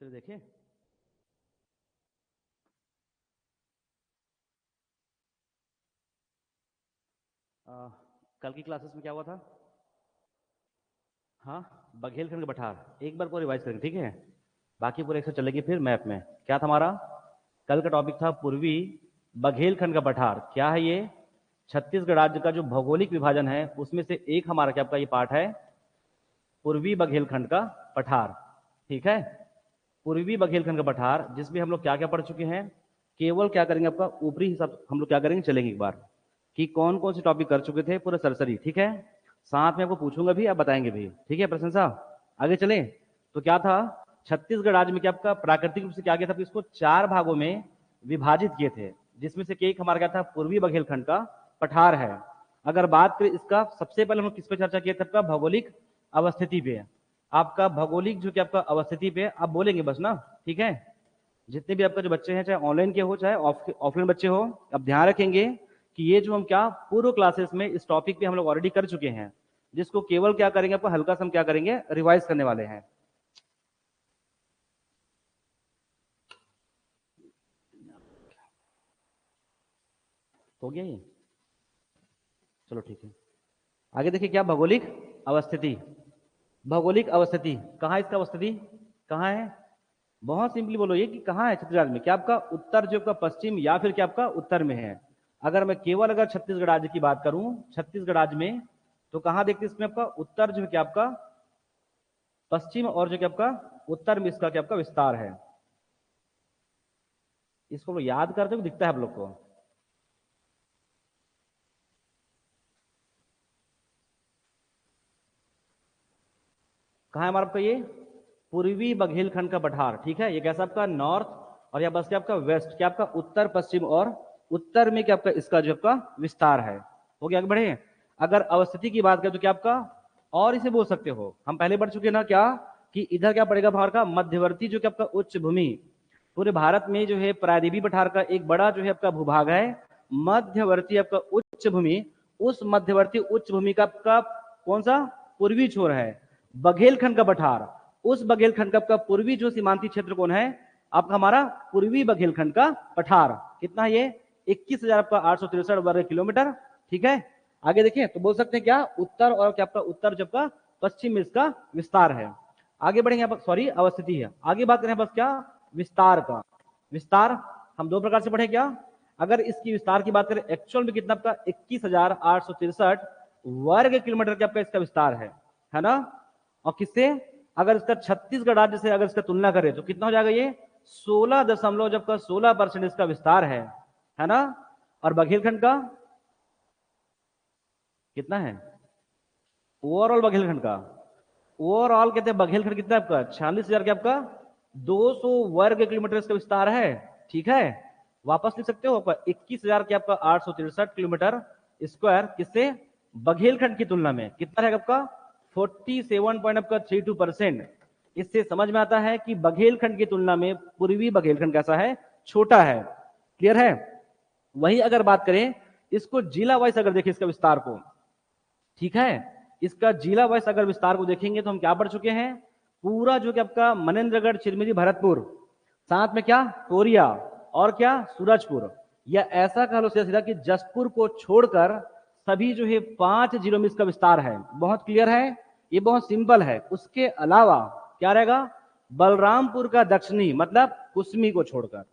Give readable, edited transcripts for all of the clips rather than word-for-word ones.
चलिए देखें। कल की क्लासेस में क्या हुआ था? हाँ, बघेलखंड का पठार एक बार को रिवाइज करेंगे, ठीक है? बाकी पूरे एक से चलेगी फिर मैप में। क्या था हमारा कल का टॉपिक? था पूर्वी बघेलखंड का पठार। क्या है ये? छत्तीसगढ़ राज्य का जो भौगोलिक विभाजन है उसमें से एक हमारा क्या आपका ये पार्ट है, पूर्वी बघेलखंड का पठार। ठीक है, पूर्वी बघेलखंड का पठार, जिसमें हम लोग क्या क्या पढ़ चुके हैं। केवल क्या करेंगे, आपका ऊपरी हिसाब हम लोग क्या करेंगे, चलेंगे एक बार कि कौन कौन से टॉपिक कर चुके थे, पूरा सरसरी। ठीक है, साथ में आपको पूछूंगा भी, आप बताएंगे भी। ठीक है प्रशंसा, आगे चले। तो क्या था, छत्तीसगढ़ राज्य में क्या आपका प्राकृतिक रूप से क्या किया था, इसको 4 भागों में विभाजित किए थे, जिसमें से एक हमारा क्या था, पूर्वी बघेलखंड का पठार है। अगर बात करें इसका, सबसे पहले हम लोग किस पे चर्चा किया था, आपका भौगोलिक अवस्थिति पे। आपका भौगोलिक जो कि आपका अवस्थिति पे आप बोलेंगे बस ना, ठीक है? जितने भी आपका जो बच्चे हैं, चाहे ऑनलाइन के हो चाहे ऑफलाइन बच्चे हो, आप ध्यान रखेंगे कि ये जो हम क्या पूर्व क्लासेस में इस टॉपिक पे हम लोग ऑलरेडी कर चुके हैं, जिसको केवल क्या करेंगे, आपको हल्का सा हम क्या करेंगे, रिवाइज करने वाले हैं। हो गया ये? चलो ठीक है, आगे देखिए क्या भौगोलिक अवस्थिति। भौगोलिक अवस्थिति कहाँ है, इसका अवस्थिति कहाँ है? बहुत सिंपली बोलो ये कि कहाँ है छत्तीसगढ़ में, क्या आपका उत्तर जो आपका पश्चिम या फिर क्या आपका उत्तर में है। अगर मैं केवल अगर छत्तीसगढ़ राज्य की बात करूं, छत्तीसगढ़ राज्य में तो कहाँ देखते हैं, इसमें आपका उत्तर जो है क्या आपका पश्चिम, और जो क्या आपका उत्तर में इसका क्या आपका विस्तार है। इसको याद करते हुए दिखता है आप लोग को। कहाँ है हमारा आपका ये पूर्वी बघेलखंड का पठार। ठीक है, ये कैसा आपका नॉर्थ, और या बस क्या आपका वेस्ट, क्या आपका उत्तर पश्चिम, और उत्तर में क्या आपका इसका जो आपका विस्तार है। हो गया, आगे बढ़े। अगर अवस्थिति की बात करें तो क्या आपका, और इसे बोल सकते हो, हम पहले बढ़ चुके ना क्या, कि इधर क्या पड़ेगा भारत का मध्यवर्ती जो कि आपका उच्च भूमि। पूरे भारत में जो है प्रायद्वीपीय पठार का एक बड़ा जो है आपका भूभाग है मध्यवर्ती आपका उच्च भूमि। उस मध्यवर्ती उच्च भूमि का आपका कौन सा पूर्वी छोर है, बघेलखंड का पठार। उस बघेलखंड का आपका पूर्वी जो सीमांती क्षेत्र कौन है, आपका हमारा पूर्वी बघेलखंड का पठार। कितना ये 21,863 वर्ग किलोमीटर। ठीक है, आगे देखिए तो बोल सकते हैं क्या उत्तर, और क्या आपका उत्तर जब का पश्चिम में इसका विस्तार है। आगे बढ़ेंगे, सॉरी अवस्थिति है, आगे बात करें बस क्या विस्तार का। विस्तार हम दो प्रकार से पढ़े क्या, अगर इसकी विस्तार की बात करें, एक्चुअल में कितना आपका 21,863 वर्ग किलोमीटर का आपका इसका विस्तार है ना। और किससे, अगर इसका छत्तीसगढ़ राज्य से अगर इसका तुलना करें तो कितना हो जाएगा ये 16.16% इसका विस्तार है ना। और बघेलखंड का कितना है, ओवरऑल बघेलखंड का, ओवरऑल कहते हैं बघेलखंड कितना आपका 46,000 के आपका 200 वर्ग किलोमीटर इसका विस्तार है। ठीक है, वापस लिख सकते हो आपका 21,000 के आपका 863 किलोमीटर स्क्वायर, किससे बघेलखंड की तुलना में कितना रहेगा आपका 47.32%। इससे समझ में आता है कि बघेलखंड की तुलना में पूर्वी बघेलखंड कैसा है, छोटा है। क्लियर है। वही अगर बात करें इसको जिला वाइज अगर देखें इसका विस्तार को, ठीक है, इसका जिला वाइज अगर विस्तार को देखेंगे तो हम क्या पढ़ चुके हैं, पूरा जो कि आपका मनेन्द्रगढ़, चिरमिरी, भरतपुर, साथ में क्या कोरिया, और क्या सूरजपुर, या ऐसा कह लो सीधा कि जसपुर को छोड़कर सभी जो है 5 जिलों में इसका विस्तार है। बहुत क्लियर है, ये बहुत सिंपल है। उसके अलावा क्या रहेगा, बलरामपुर का दक्षिणी मतलब कुसमी को छोड़कर।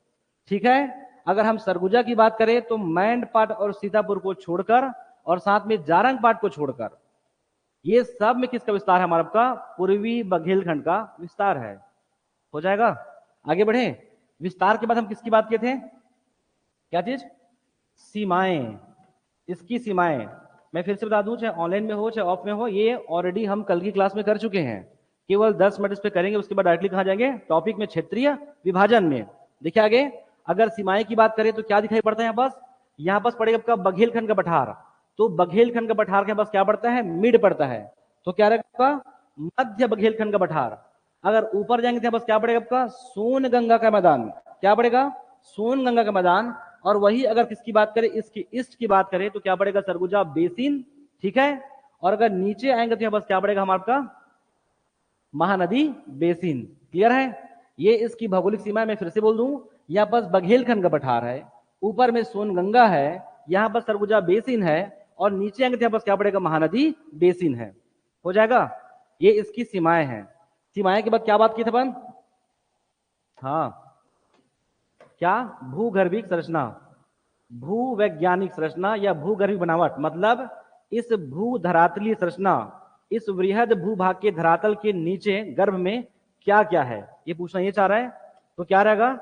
ठीक है, अगर हम सरगुजा की बात करें तो मैंडपाट और सीतापुर को छोड़कर, और साथ में जारंग पाट को छोड़कर, ये सब में किसका विस्तार है, हमारा आपका पूर्वी बघेलखंड का विस्तार है। हो जाएगा, आगे बढ़े। विस्तार के बाद हम किसकी बात किए थे, क्या चीज, सीमाएं। इसकी सीमाएं मैं फिर से बता दूं, चाहे ऑनलाइन में हो चाहे ऑफ में हो, ये ऑलरेडी हम कल की क्लास में कर चुके हैं। केवल 10 मिनट इस पे करेंगे, उसके बाद डायरेक्टली कहां जाएंगे, टॉपिक में, क्षेत्रीय विभाजन में। देखिए आगे, अगर सीमाएं की बात करें तो क्या दिखाई पड़ता है, यहाँ बस पड़ेगा आपका बघेलखंड का पठार। तो बघेलखंड का पठार के पास क्या पड़ता है, मिड पड़ता है, तो क्या रहेगा मध्य बघेलखंड का पठार। अगर ऊपर जाएंगे तो बस क्या पड़ेगा आपका सोनगंगा का मैदान, क्या पड़ेगा सोनगंगा का मैदान। और वही अगर किसकी बात करें, इसकी ईस्ट की बात करें तो क्या पड़ेगा सरगुजा बेसिन। ठीक है, और अगर नीचे आएंगे तो बस क्या पड़ेगा हमारा महानदी बेसिन। क्लियर है, ये इसकी भौगोलिक सीमा मैं फिर से बोल दूं, यहाँ पास बघेलखंड का पठार है, ऊपर में सोनगंगा है, यहाँ पर सरगुजा बेसिन है, और नीचे आएंगे तो यहाँ पास क्या पड़ेगा, महानदी बेसिन है। हो जाएगा, ये इसकी सीमाएं हैं। सीमाएं के बाद क्या बात की थी अपन, हाँ क्या, भूगर्भिक संरचना, भूवैज्ञानिक संरचना या भूगर्भिक बनावट, मतलब इस भूधरातलीय संरचना, इस वृहद भूभाग के धरातल के नीचे गर्भ में क्या क्या है, ये पूछना ये चाह रहा है। तो क्या रहेगा,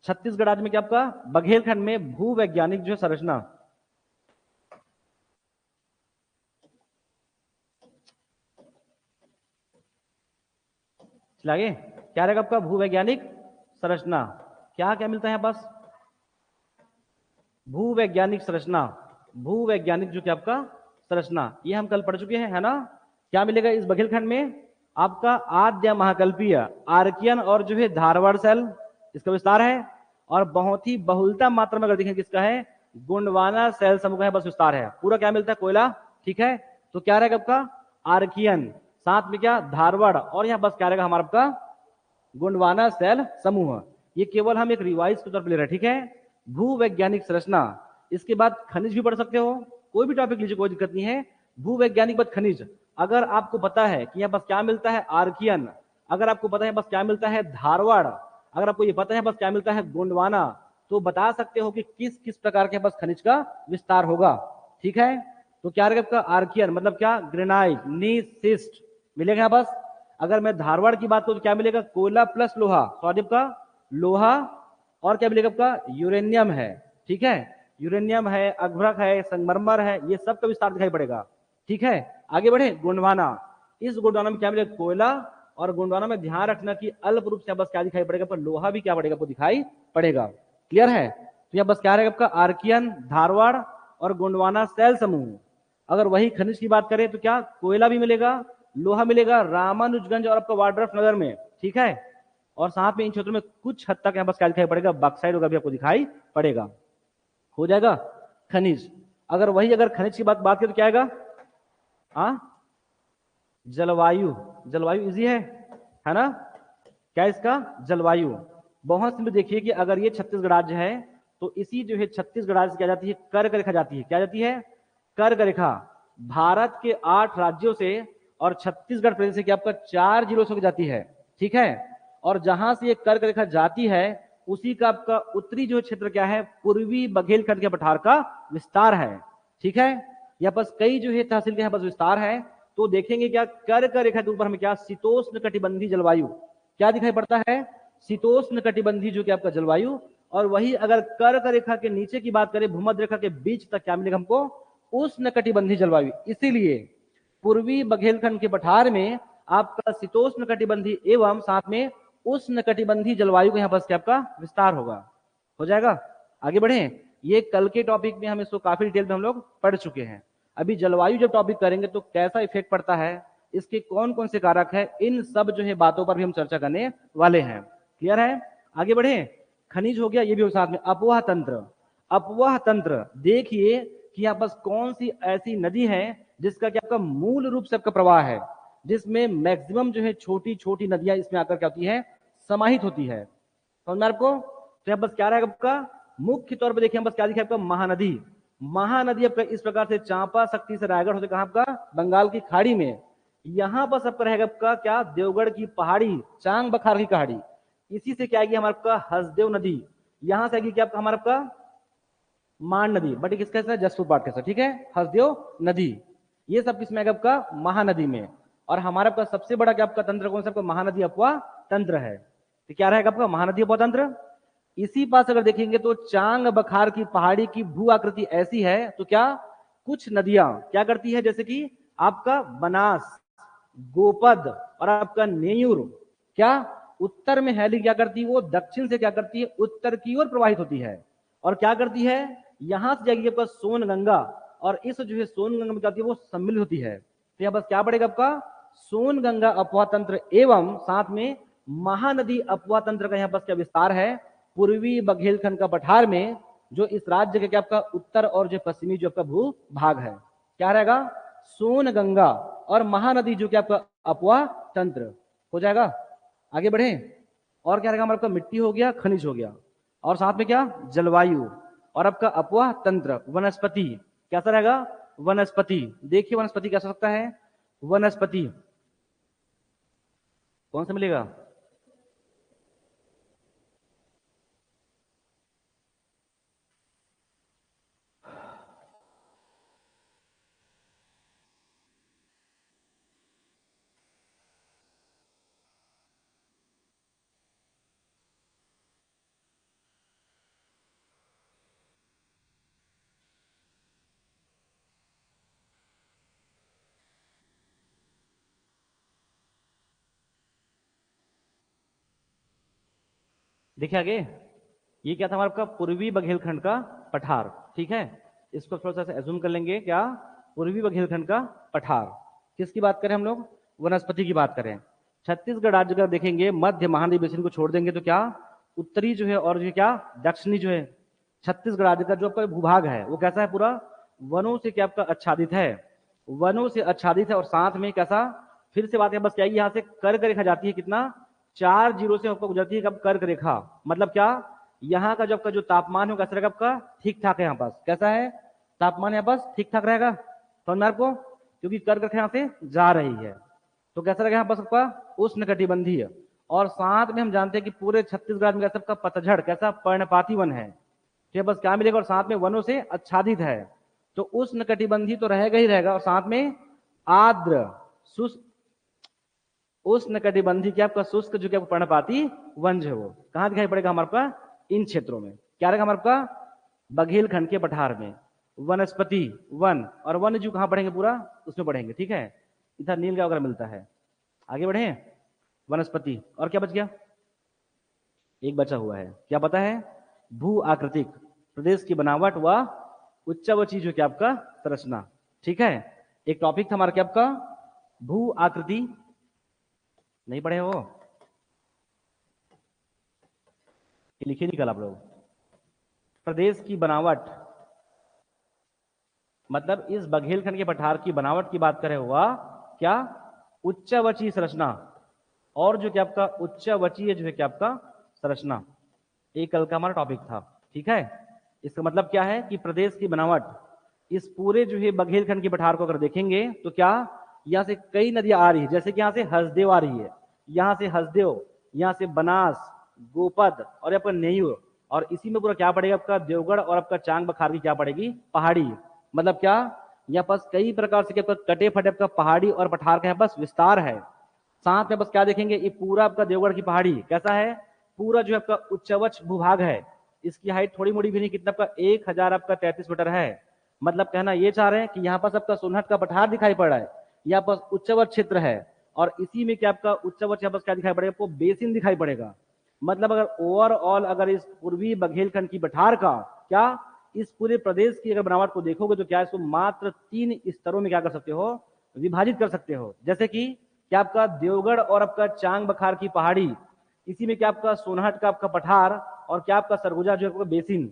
छत्तीसगढ़ राज्य में क्या आपका बघेलखंड में भूवैज्ञानिक जो संरचना, चलागे क्या रहेगा आपका भूवैज्ञानिक संरचना, क्या क्या मिलता है यहां पास, भूवैज्ञानिक संरचना, भूवैज्ञानिक जो क्या आपका संरचना, ये हम कल पढ़ चुके हैं, है ना। क्या मिलेगा इस बघेलखंड में, आपका आद्य महाकल्पीय आर्कियन और जो है धारवाड़ सेल, इसका विस्तार है, और बहुत ही बहुलता मात्रा में अगर देखें किसका है, गोंडवाना सेल समूह का है, बस विस्तार है। पूरा क्या मिलता है, कोयला, ठीक है। तो क्या रहेगा आपका आर्कियन, साथ में क्या धारवाड़, और यहाँ बस क्या रहेगा हमारा आपका गोंडवाना सेल समूह। ये केवल हम एक रिवाइज के तौर पर ले रहे हैं, ठीक है। भूवैज्ञानिक संरचना, इसके बाद खनिज भी पढ़ सकते हो, कोई भी टॉपिक लीजिए, कोई दिक्कत नहीं है। भूवैज्ञानिक बाद खनिज, अगर आपको पता है कि यहाँ बस क्या मिलता है आर्कियन, अगर आपको पता है बस क्या मिलता है धारवाड़, अगर आपको ये पता है बस क्या मिलता है गोंडवाना, तो बता सकते हो कि किस किस प्रकार के बस खनिज का विस्तार होगा, ठीक है। तो क्या रहेगा आपका आर्कियन, मतलब क्या ग्रेनाइट, नीस, सिस्ट मिलेगा यहाँ बस। अगर मैं धारवाड़ की बात करूं तो क्या मिलेगा, कोयला प्लस लोहा, सॉरी का लोहा, और क्या मिलेगा आपका यूरेनियम है, ठीक है। यूरेनियम है, अभ्रक है, संगमरमर है, ये सब का विस्तार दिखाई पड़ेगा, ठीक है। आगे बढ़े, गोंडवाना, इस गोंडवाना में क्या मिलेगा, कोयला, और गोंडवाना में ध्यान रखना कि अल्प रूप से बस क्या दिखाई पड़ेगा, पर लोहा भी क्या पड़ेगा, आपको दिखाई पड़ेगा, क्लियर है। तो यह बस क्या रहेगा आपका आर्कियन, धारवाड़ और गोंडवाना सेल समूह। अगर वही खनिज की बात करें तो क्या कोयला भी मिलेगा, लोहा मिलेगा रामानुजगंज और आपका वाड्रफ नगर में, ठीक है। और साथ में इन क्षेत्रों में कुछ हद तक यहाँ बस क्या दिखाई पड़ेगा, बक्साइड वगैरह भी आपको दिखाई पड़ेगा। हो जाएगा खनिज। अगर वही अगर खनिज की बात करें तो क्या आएगा, हाँ जलवायु, जलवायु इजी है ना। क्या इसका जलवायु, बहुत सिंपल। देखिए कि अगर ये छत्तीसगढ़ राज्य है तो इसी जो है छत्तीसगढ़ राज्य क्या जाती है, कर्क रेखा जाती है, क्या जाती है, कर्क रेखा। भारत के 8 राज्यों से और छत्तीसगढ़ प्रदेश से क्या आपका 4 जिलों से जाती है, ठीक है। और जहां से ये कर्क रेखा जाती है उसी का आपका उत्तरी जो क्षेत्र क्या है, पूर्वी बघेलखंड के पठार का विस्तार है, ठीक है। यहाँ पास कई जो है तहसील के यहाँ पास विस्तार है। तो देखेंगे क्या कर्क रेखा के ऊपर हमें क्या शीतोष्ण कटिबंधी जलवायु क्या दिखाई पड़ता है, शीतोष्ण कटिबंधी जो कि आपका जलवायु। और वही अगर कर्क रेखा के नीचे की बात करें, भूमध्य रेखा के बीच तक क्या मिलेगा हमको, उष्ण कटिबंधी जलवायु। इसीलिए पूर्वी बघेलखंड के पठार में आपका शीतोष्ण कटिबंधी एवं साथ में उष्ण कटिबंधी जलवायु का यहाँ पर आपका विस्तार होगा। हो जाएगा, आगे बढ़े। ये कल के टॉपिक में हम इसको काफी डिटेल में हम लोग पढ़ चुके हैं। अभी जलवायु जब टॉपिक करेंगे तो कैसा इफेक्ट पड़ता है, इसके कौन कौन से कारक है, इन सब जो है बातों पर भी हम चर्चा करने वाले हैं, क्लियर है। आगे बढ़े, खनिज हो गया, ये भी साथ में अपवाह तंत्र। अपवाह तंत्र देखिए कि यहाँ पास कौन सी ऐसी नदी है जिसका क्या आपका मूल रूप से आपका प्रवाह है, जिसमें मैक्सिमम जो है छोटी छोटी नदियां इसमें आकर क्या होती है, समाहित होती है, समझ में आपको। तो यहाँ बस क्या रहेगा आपका, मुख्य तौर पर देखिए बस क्या दिखा आपका महानदी। महानदी आपका इस प्रकार से चांपा शक्ति से रायगढ़ होते कहां आपका बंगाल की खाड़ी में। यहां पर सबका रहेगा आपका क्या, देवगढ़ की पहाड़ी, चांग बखार की पहाड़ी। इसी से क्या आएगी हमारा आपका हसदेव नदी, यहां से आएगी क्या आपका हमारा आपका मान नदी, बट किसका जसपुर पाठ का, ठीक है, हसदेव नदी। ये सब किसमें आएगा आपका महानदी में। और हमारा आपका सबसे बड़ा क्या आपका तंत्र कौन सा, आपका महानदी अपवाह तंत्र है। तो क्या रहेगा आपका महानदी अपवाह तंत्र। इसी पास अगर देखेंगे तो चांग बखार की पहाड़ी की भू आकृति ऐसी है, तो क्या कुछ नदियां क्या करती है, जैसे कि आपका बनास, गोपद और आपका नेयूर क्या उत्तर में है, लेकिन क्या करती है वो दक्षिण से क्या करती है, उत्तर की ओर प्रवाहित होती है। और क्या करती है, यहां से जाएगी आपका सोन गंगा, और इस जो है सोन गंगा में क्या होती है वो सम्मिलित होती है। तो यहाँ बस क्या पड़ेगा आपका सोन गंगा अपवाह तंत्र एवं साथ में महानदी अपवाह तंत्र का यहाँ बस क्या विस्तार है, पूर्वी बघेलखंड का पठार में, जो इस राज्य का क्या आपका उत्तर और जो पश्चिमी जो आपका भू भाग है, क्या रहेगा सोन गंगा और महानदी जो कि आपका अपवाह तंत्र। हो जाएगा, आगे बढ़े। और क्या रहेगा हमारा, आपका मिट्टी हो गया, खनिज हो गया, और साथ में क्या, जलवायु, और आपका अपवाह तंत्र, वनस्पति। कैसा रहेगा, वनस्पति। देखिए वनस्पति कैसा सकता है, वनस्पति कौन सा मिलेगा, देखिए आगे, ये क्या था हमारा आपका पूर्वी बघेलखंड का पठार, ठीक है। इसको थोड़ा सा एज्यूम कर लेंगे, क्या, पूर्वी बघेलखंड का पठार। किसकी बात करें हम लोग, वनस्पति की बात करें। छत्तीसगढ़ राज्य का देखेंगे, मध्य महानदी बेसिन को छोड़ देंगे तो क्या, उत्तरी जो है और जो क्या, दक्षिणी जो है, छत्तीसगढ़ राज्य का जो आपका भूभाग है वो कैसा है, पूरा वनों से क्या आपका आच्छादित है, वनों से आच्छादित है। और साथ में कैसा, फिर से बात है, बस क्या है, यहाँ से कर्क रेखा जाती है, कितना, 4 जीरो से आपको गुजरती है, कब, कर्क रेखा। मतलब क्या, यहाँ का जो आपका जो तापमान है वो कैसा रहेगा आपका, ठीक ठाक है, यहाँ पास कैसा है, तापमान यहाँ पास ठीक ठाक रहेगा, समझ में आपको, क्योंकि कर्क रेखा यहाँ से जा रही है। तो कैसा रहेगा यहाँ पास आपका, उष्णकटिबंधीय। और साथ में हम जानते हैं कि पूरे छत्तीसगढ़ में कैसा आपका पतझड़, कैसा पर्णपाती वन है, ठीक, बस क्या मिलेगा, और साथ में वनों से आच्छादित है। तो उष्णकटिबंधीय तो रहेगा ही रहेगा, और साथ में आर्द्र शुष्क, उष्णकटिबंधीय क्या आपका शुष्क जो क्या पर्णपाती वन जो है वो कहाँ दिखाई पड़ेगा हमारे पास, इन क्षेत्रों में। क्या रहेगा हमारे पास, बघेलखंड के पठार में वनस्पति, वन, और वन्य जीव कहाँ पढ़ेंगे, पूरा उसमें पढ़ेंगे, ठीक है। इधर नीलगांव वगैरह मिलता है। आगे बढ़े, वनस्पति, और क्या बच गया, एक बचा हुआ है, क्या पता है, भू आकृतिक, प्रदेश की बनावट व उच्चावची जो क्या आपका संरचना, ठीक है। एक टॉपिक था हमारा क्या आपका, भू आकृति, नहीं पढ़े हो, लिखे नहीं कल आप लोग, प्रदेश की बनावट, मतलब इस बघेलखंड के पठार की बनावट की बात करे हुआ क्या, उच्चावची संरचना, और जो क्या आपका उच्चावचीय जो है क्या आपका संरचना, एक कल का हमारा टॉपिक था, ठीक है। इसका मतलब क्या है कि प्रदेश की बनावट, इस पूरे जो है बघेलखंड के पठार को अगर देखेंगे तो क्या, यहाँ से कई नदियां आ रही है, जैसे कि यहाँ से हसदेव आ रही है, यहाँ से हसदेव, यहाँ से बनास, गोपद, और आपका नेयू, और इसी में पूरा क्या पड़ेगा आपका, देवगढ़ और आपका चांग बखार की क्या पड़ेगी, पहाड़ी। मतलब क्या, यहाँ पास कई प्रकार से क्या कटे फटे आपका पहाड़ी और पठार का यहाँ पास विस्तार है। साथ में बस क्या देखेंगे, ये पूरा आपका देवगढ़ की पहाड़ी कैसा है, पूरा जो आपका उच्चवच भूभाग है, इसकी हाइट थोड़ी मोड़ी भी नहीं, कितना आपका 1000 आपका 33 मीटर है। मतलब कहना ये चाह रहे हैं कि यहाँ पास आपका सोनहट का पठार दिखाई पड़ रहा है, यहाँ पास उच्चवच क्षेत्र है, और इसी में क्या आपका उच्चवच यहाँ पास क्या दिखाई पड़ेगा आपको, बेसिन दिखाई पड़ेगा। मतलब अगर ओवरऑल अगर इस पूर्वी बघेलखंड की पठार का क्या, इस पूरे प्रदेश की अगर बनावट को देखोगे तो क्या इसको मात्र 3 स्तरों में क्या कर सकते हो, विभाजित कर सकते हो। जैसे कि क्या आपका देवगढ़ और आपका चांग बखार की पहाड़ी, इसी में क्या आपका सोनहट का आपका पठार, और क्या आपका सरगुजा जो है आपका बेसिन।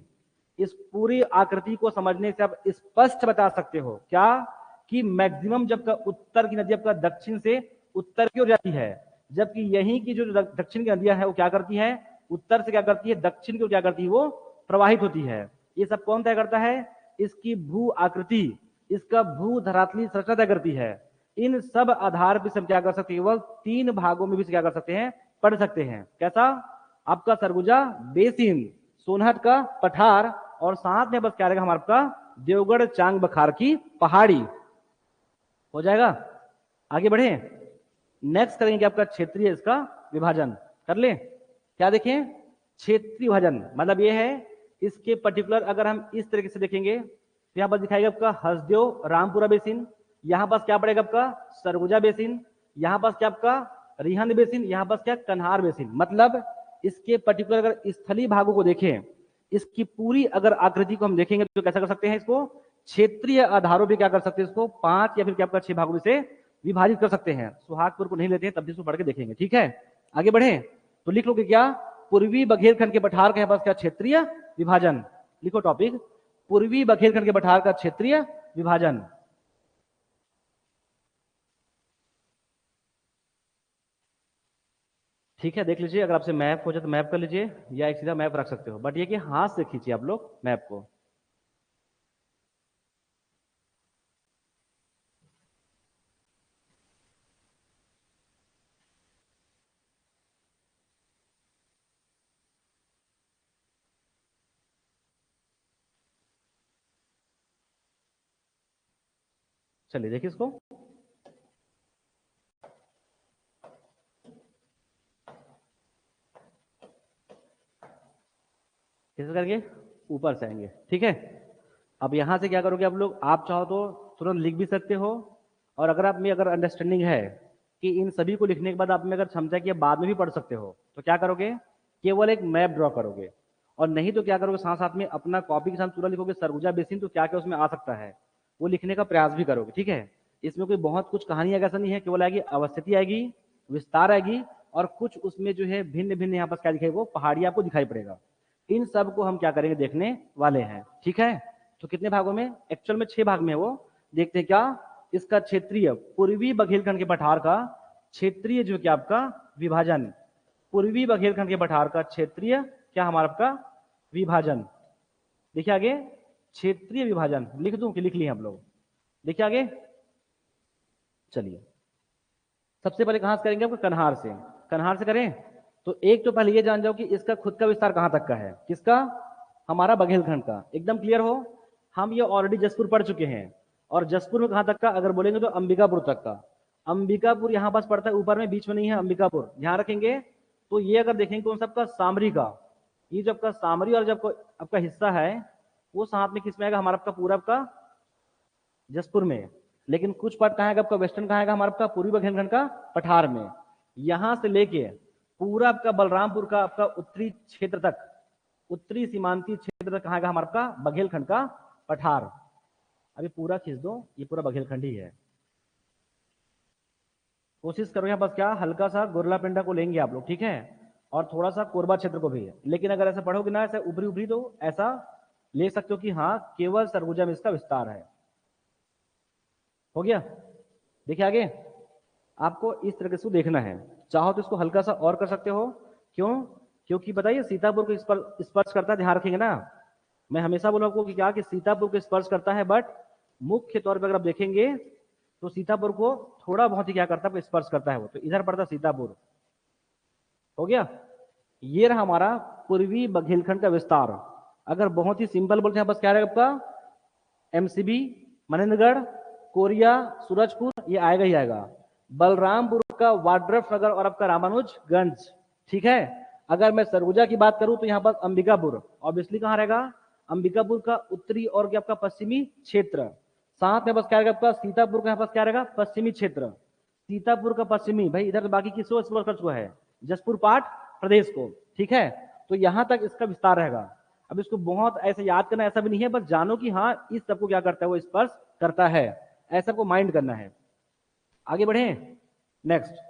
इस पूरी आकृति को समझने से आप स्पष्ट बता सकते हो क्या, कि मैक्सिमम जब का उत्तर की नदी आपका दक्षिण से उत्तर की ओर जाती है, जबकि यहीं की जो दक्षिण की नदियां है वो क्या करती है, उत्तर से क्या करती है, दक्षिण की ओर क्या करती है, वो प्रवाहित होती है। ये सब कौन तय करता है, इसकी भू आकृति, इसका भू धरातलीय संरचना तय करती है। इन सब आधार पर हम क्या कर सकते हैं, केवल 3 भागों में भी क्या कर सकते हैं, पढ़ सकते हैं। कैसा, आपका सरगुजा बेसिन, सोनहट का पठार, और साथ में बस क्या रहेगा हमारा आपका देवगढ़ चांग बखार की पहाड़ी, हो जाएगा। आगे बढ़े, नेक्स्ट करेंगे आपका क्षेत्रीय इसका विभाजन, कर ले। क्या देखें, क्षेत्रीय विभाजन मतलब ये है, इसके पर्टिकुलर अगर हम इस तरीके से देखेंगे तो यहाँ पर दिखाएगा आपका हसदेव रामपुरा बेसिन, यहाँ पास क्या पड़ेगा आपका सरगुजा बेसिन, यहाँ पास क्या आपका रिहंद बेसिन, यहाँ पास क्या कन्हार बेसिन। मतलब इसके पर्टिकुलर अगर स्थलीय भागों को देखें, इसकी पूरी अगर आकृति को हम देखेंगे तो कैसा कर सकते हैं, इसको क्षेत्रीय आधारों पे क्या कर सकते हैं, इसको 5 या फिर क्या आपका 6 भागों में से विभाजित कर सकते हैं। सुहागपुर को नहीं लेते हैं, तब भी इसको पढ़ के देखेंगे, ठीक है। आगे बढ़े तो लिख लो कि क्या, पूर्वी बघेलखंड के पठार के पास क्या क्षेत्रीय विभाजन, लिखो टॉपिक, पूर्वी बघेलखंड के पठार का क्षेत्रीय विभाजन। ठीक है, देख लीजिए, अगर आपसे मैप हो जाए तो मैप कर लीजिए, या एक सीधा मैप रख सकते हो, बट ये कि हाथ से खींचिए आप लोग मैप को। चलिए देखिए इसको, कैसे करके ऊपर से आएंगे। ठीक है, अब यहां से क्या करोगे आप लोग, आप चाहो तो तुरंत लिख भी सकते हो, और अगर आप में अगर अंडरस्टैंडिंग है कि इन सभी को लिखने के बाद आप में अगर क्षमता है कि आप बाद में भी पढ़ सकते हो, तो क्या करोगे, केवल एक मैप ड्रॉ करोगे। और नहीं तो क्या करोगे, साथ साथ में अपना कॉपी के साथ पूरा लिखोगे सरगुजा बेसिन, तो क्या क्या उसमें आ सकता है वो लिखने का प्रयास भी करोगे। ठीक है, इसमें कोई बहुत कुछ कहानी ऐसा नहीं है, केवल आएगी अवस्थिति, आएगी विस्तार, आएगी, और कुछ उसमें जो है भिन्न भिन्न यहाँ पर क्या दिखाई, वो पहाड़ी आपको दिखाई पड़ेगा। इन सब को हम क्या करेंगे, देखने वाले हैं। ठीक है, तो कितने भागों में, एक्चुअल में 6 भाग में है वो। देखते हैं क्या इसका क्षेत्रीय, पूर्वी बघेलखंड के पठार का क्षेत्रीय जो क्या आपका विभाजन, पूर्वी बघेलखंड के पठार का क्षेत्रीय क्या हमारा आपका विभाजन। देखिए आगे, क्षेत्रीय विभाजन लिख दूं कि लिख लिए हम लोग, देखिए आगे। चलिए, सबसे पहले कहां से करेंगे, आपको कन्हार से, कन्हार से करें। तो एक तो पहले ये जान जाओ कि इसका खुद का विस्तार कहां तक का है, किसका, हमारा बघेलखंड का। एकदम क्लियर हो, हम ये ऑलरेडी जसपुर पढ़ चुके हैं, और जसपुर में कहां तक का अगर बोलेंगे तो अंबिकापुर तक का। अंबिकापुर यहां पास पड़ता है ऊपर में, बीच में नहीं है अंबिकापुर, ध्यान रखेंगे। तो ये अगर देखेंगे कौन सा आपका सामरी का, ये जो आपका सामरी और जब आपका हिस्सा है वो साथ में किस में आएगा, हमारा आपका पूरा आपका जसपुर में। लेकिन कुछ पार्ट कहाँ आएगा आपका, वेस्टर्न कहाँ आएगा, हमारा आपका पूर्वी बघेलखंड का पठार में। यहां से लेके पूरा आपका बलरामपुर का आपका उत्तरी क्षेत्र तक, उत्तरी सीमांतीय क्षेत्र तक कहाँ आएगा, हमारा आपका बघेलखंड का पठार। अभी पूरा खींच दो, ये पूरा बघेलखंड ही है। कोशिश करो यहाँ बस क्या, हल्का सा गोरलापिंडा को लेंगे आप लोग, ठीक है, और थोड़ा सा कोरबा क्षेत्र को भी। लेकिन अगर ऐसा पढ़ोगे ना, ऐसा ऊपरी ऊपरी, तो ऐसा ले सकते हो कि हाँ केवल सरगुजा में इसका विस्तार है। हो गया, देखिए आगे, आपको इस तरीके से देखना है। चाहो तो इसको हल्का सा और कर सकते हो, क्यों, क्योंकि बताइए सीतापुर को स्पर्श करता है, ध्यान रखेंगे ना। मैं हमेशा बोलूँ आपको कि क्या, कि सीतापुर को स्पर्श करता है, बट मुख्य तौर पर अगर आप देखेंगे तो सीतापुर को थोड़ा बहुत ही क्या करता है, स्पर्श करता है वो, तो इधर पड़ता सीतापुर। हो गया, ये रहा हमारा पूर्वी बघेलखंड का विस्तार। अगर बहुत ही सिंपल बोलते हैं बस क्या रहेगा आपका, एमसीबी, मनेन्द्रगढ़, कोरिया, सूरजपुर, ये आएगा ही आएगा। बलरामपुर का वाड्रफ नगर और आपका रामानुजगंज। ठीक है, अगर मैं सरगुजा की बात करूं तो यहाँ पर अंबिकापुर, ऑब्वियसली कहाँ रहेगा, अंबिकापुर का उत्तरी और क्या आपका पश्चिमी क्षेत्र। साथ में बस क्या रहेगा आपका सीतापुर का, यहाँ पास क्या रहेगा, पश्चिमी क्षेत्र। सीतापुर का पश्चिमी, भाई इधर तो बाकी किसको एक्सप्लोर कर चुका है, जसपुर पाट प्रदेश को। ठीक है, तो यहां तक इसका विस्तार रहेगा। अब इसको बहुत ऐसे याद करना ऐसा भी नहीं है, बस जानो कि हाँ इस सबको क्या करता है, वो स्पर्श करता है, ऐसा को माइंड करना है। आगे बढ़े, नेक्स्ट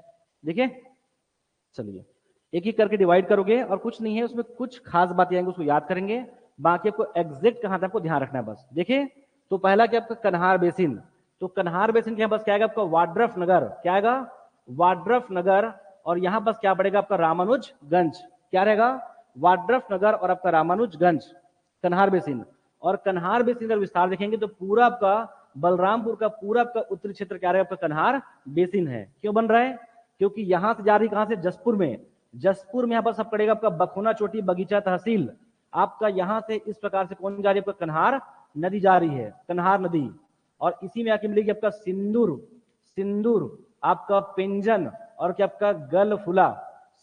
देखिए। चलिए, एक एक करके डिवाइड करोगे, और कुछ नहीं है उसमें, कुछ खास बातें आएंगे उसको याद करेंगे, बाकी आपको एग्जैक्ट कहां तक आपको ध्यान रखना है बस। देखिए, तो पहला क्या आपका कन्हार बेसिन, तो कन्हार बेसिन के बस क्या आएगा आपका वाड्रफ नगर, क्या आएगा, वाड्रफ नगर, और यहां बस क्या पड़ेगा आपका रामानुजगंज, क्या रहेगा, वाड्रफ नगर और आपका रामानुजगंज, कन्हार बेसिन। और कन्हार बेसिन का विस्तार देखेंगे तो पूरा आपका बलरामपुर का पूरा आपका उत्तरी क्षेत्र क्या रहेगा आपका कन्हार बेसिन है। क्यों बन रहा है, क्योंकि यहां से जा रही कहां से, जसपुर में, जसपुर में यहां पर सब पड़ेगा आपका बखोना चोटी बगीचा तहसील। आपका यहां से इस प्रकार से कौन जा रही है, आपका कन्हार नदी जा रही है, कन्हार नदी। और इसी में आके मिलेगी आपका सिंदूर, सिंदूर आपका पेंजन और क्या आपका गलफुला,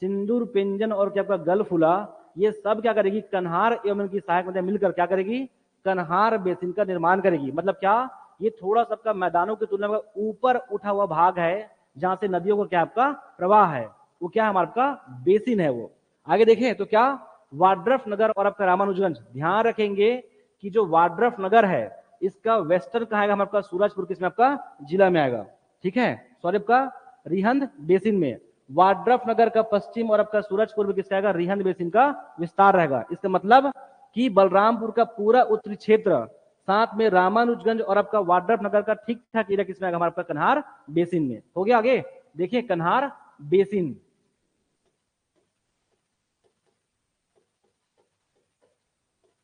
सिंदूर पेंजन और क्या आपका गलफुला, ये सब क्या करेगी, कन्हार एवं इनकी सहायक नदियां मिलकर क्या करेगी, कन्हार बेसिन का निर्माण करेगी। मतलब क्या, ये थोड़ा सबका मैदानों की तुलना में ऊपर उठा हुआ भाग है, जहां से नदियों का क्या आपका प्रवाह है, वो क्या हमारा आपका बेसिन है वो। आगे देखें तो क्या, वाड्रफ नगर और आपका रामानुजगंज, ध्यान रखेंगे कि जो वाड्रफ नगर है इसका वेस्टर्न कहाँ आएगा, हमारे आपका सूरजपुर किसमें आपका जिला में आएगा। ठीक है, सॉरी आपका रिहंद बेसिन में। वाड्रफ नगर का पश्चिम और आपका सूरजपुर में किसका आएगा, रिहंद बेसिन का विस्तार रहेगा। इसका मतलब कि बलरामपुर का पूरा उत्तरी क्षेत्र, साथ में रामानुजगंज और आपका वाड्रफ नगर का ठीक ठाक एरिया किसमें आएगा, हमारा आपका कन्हार बेसिन में। हो गया, आगे देखिए कन्हार बेसिन।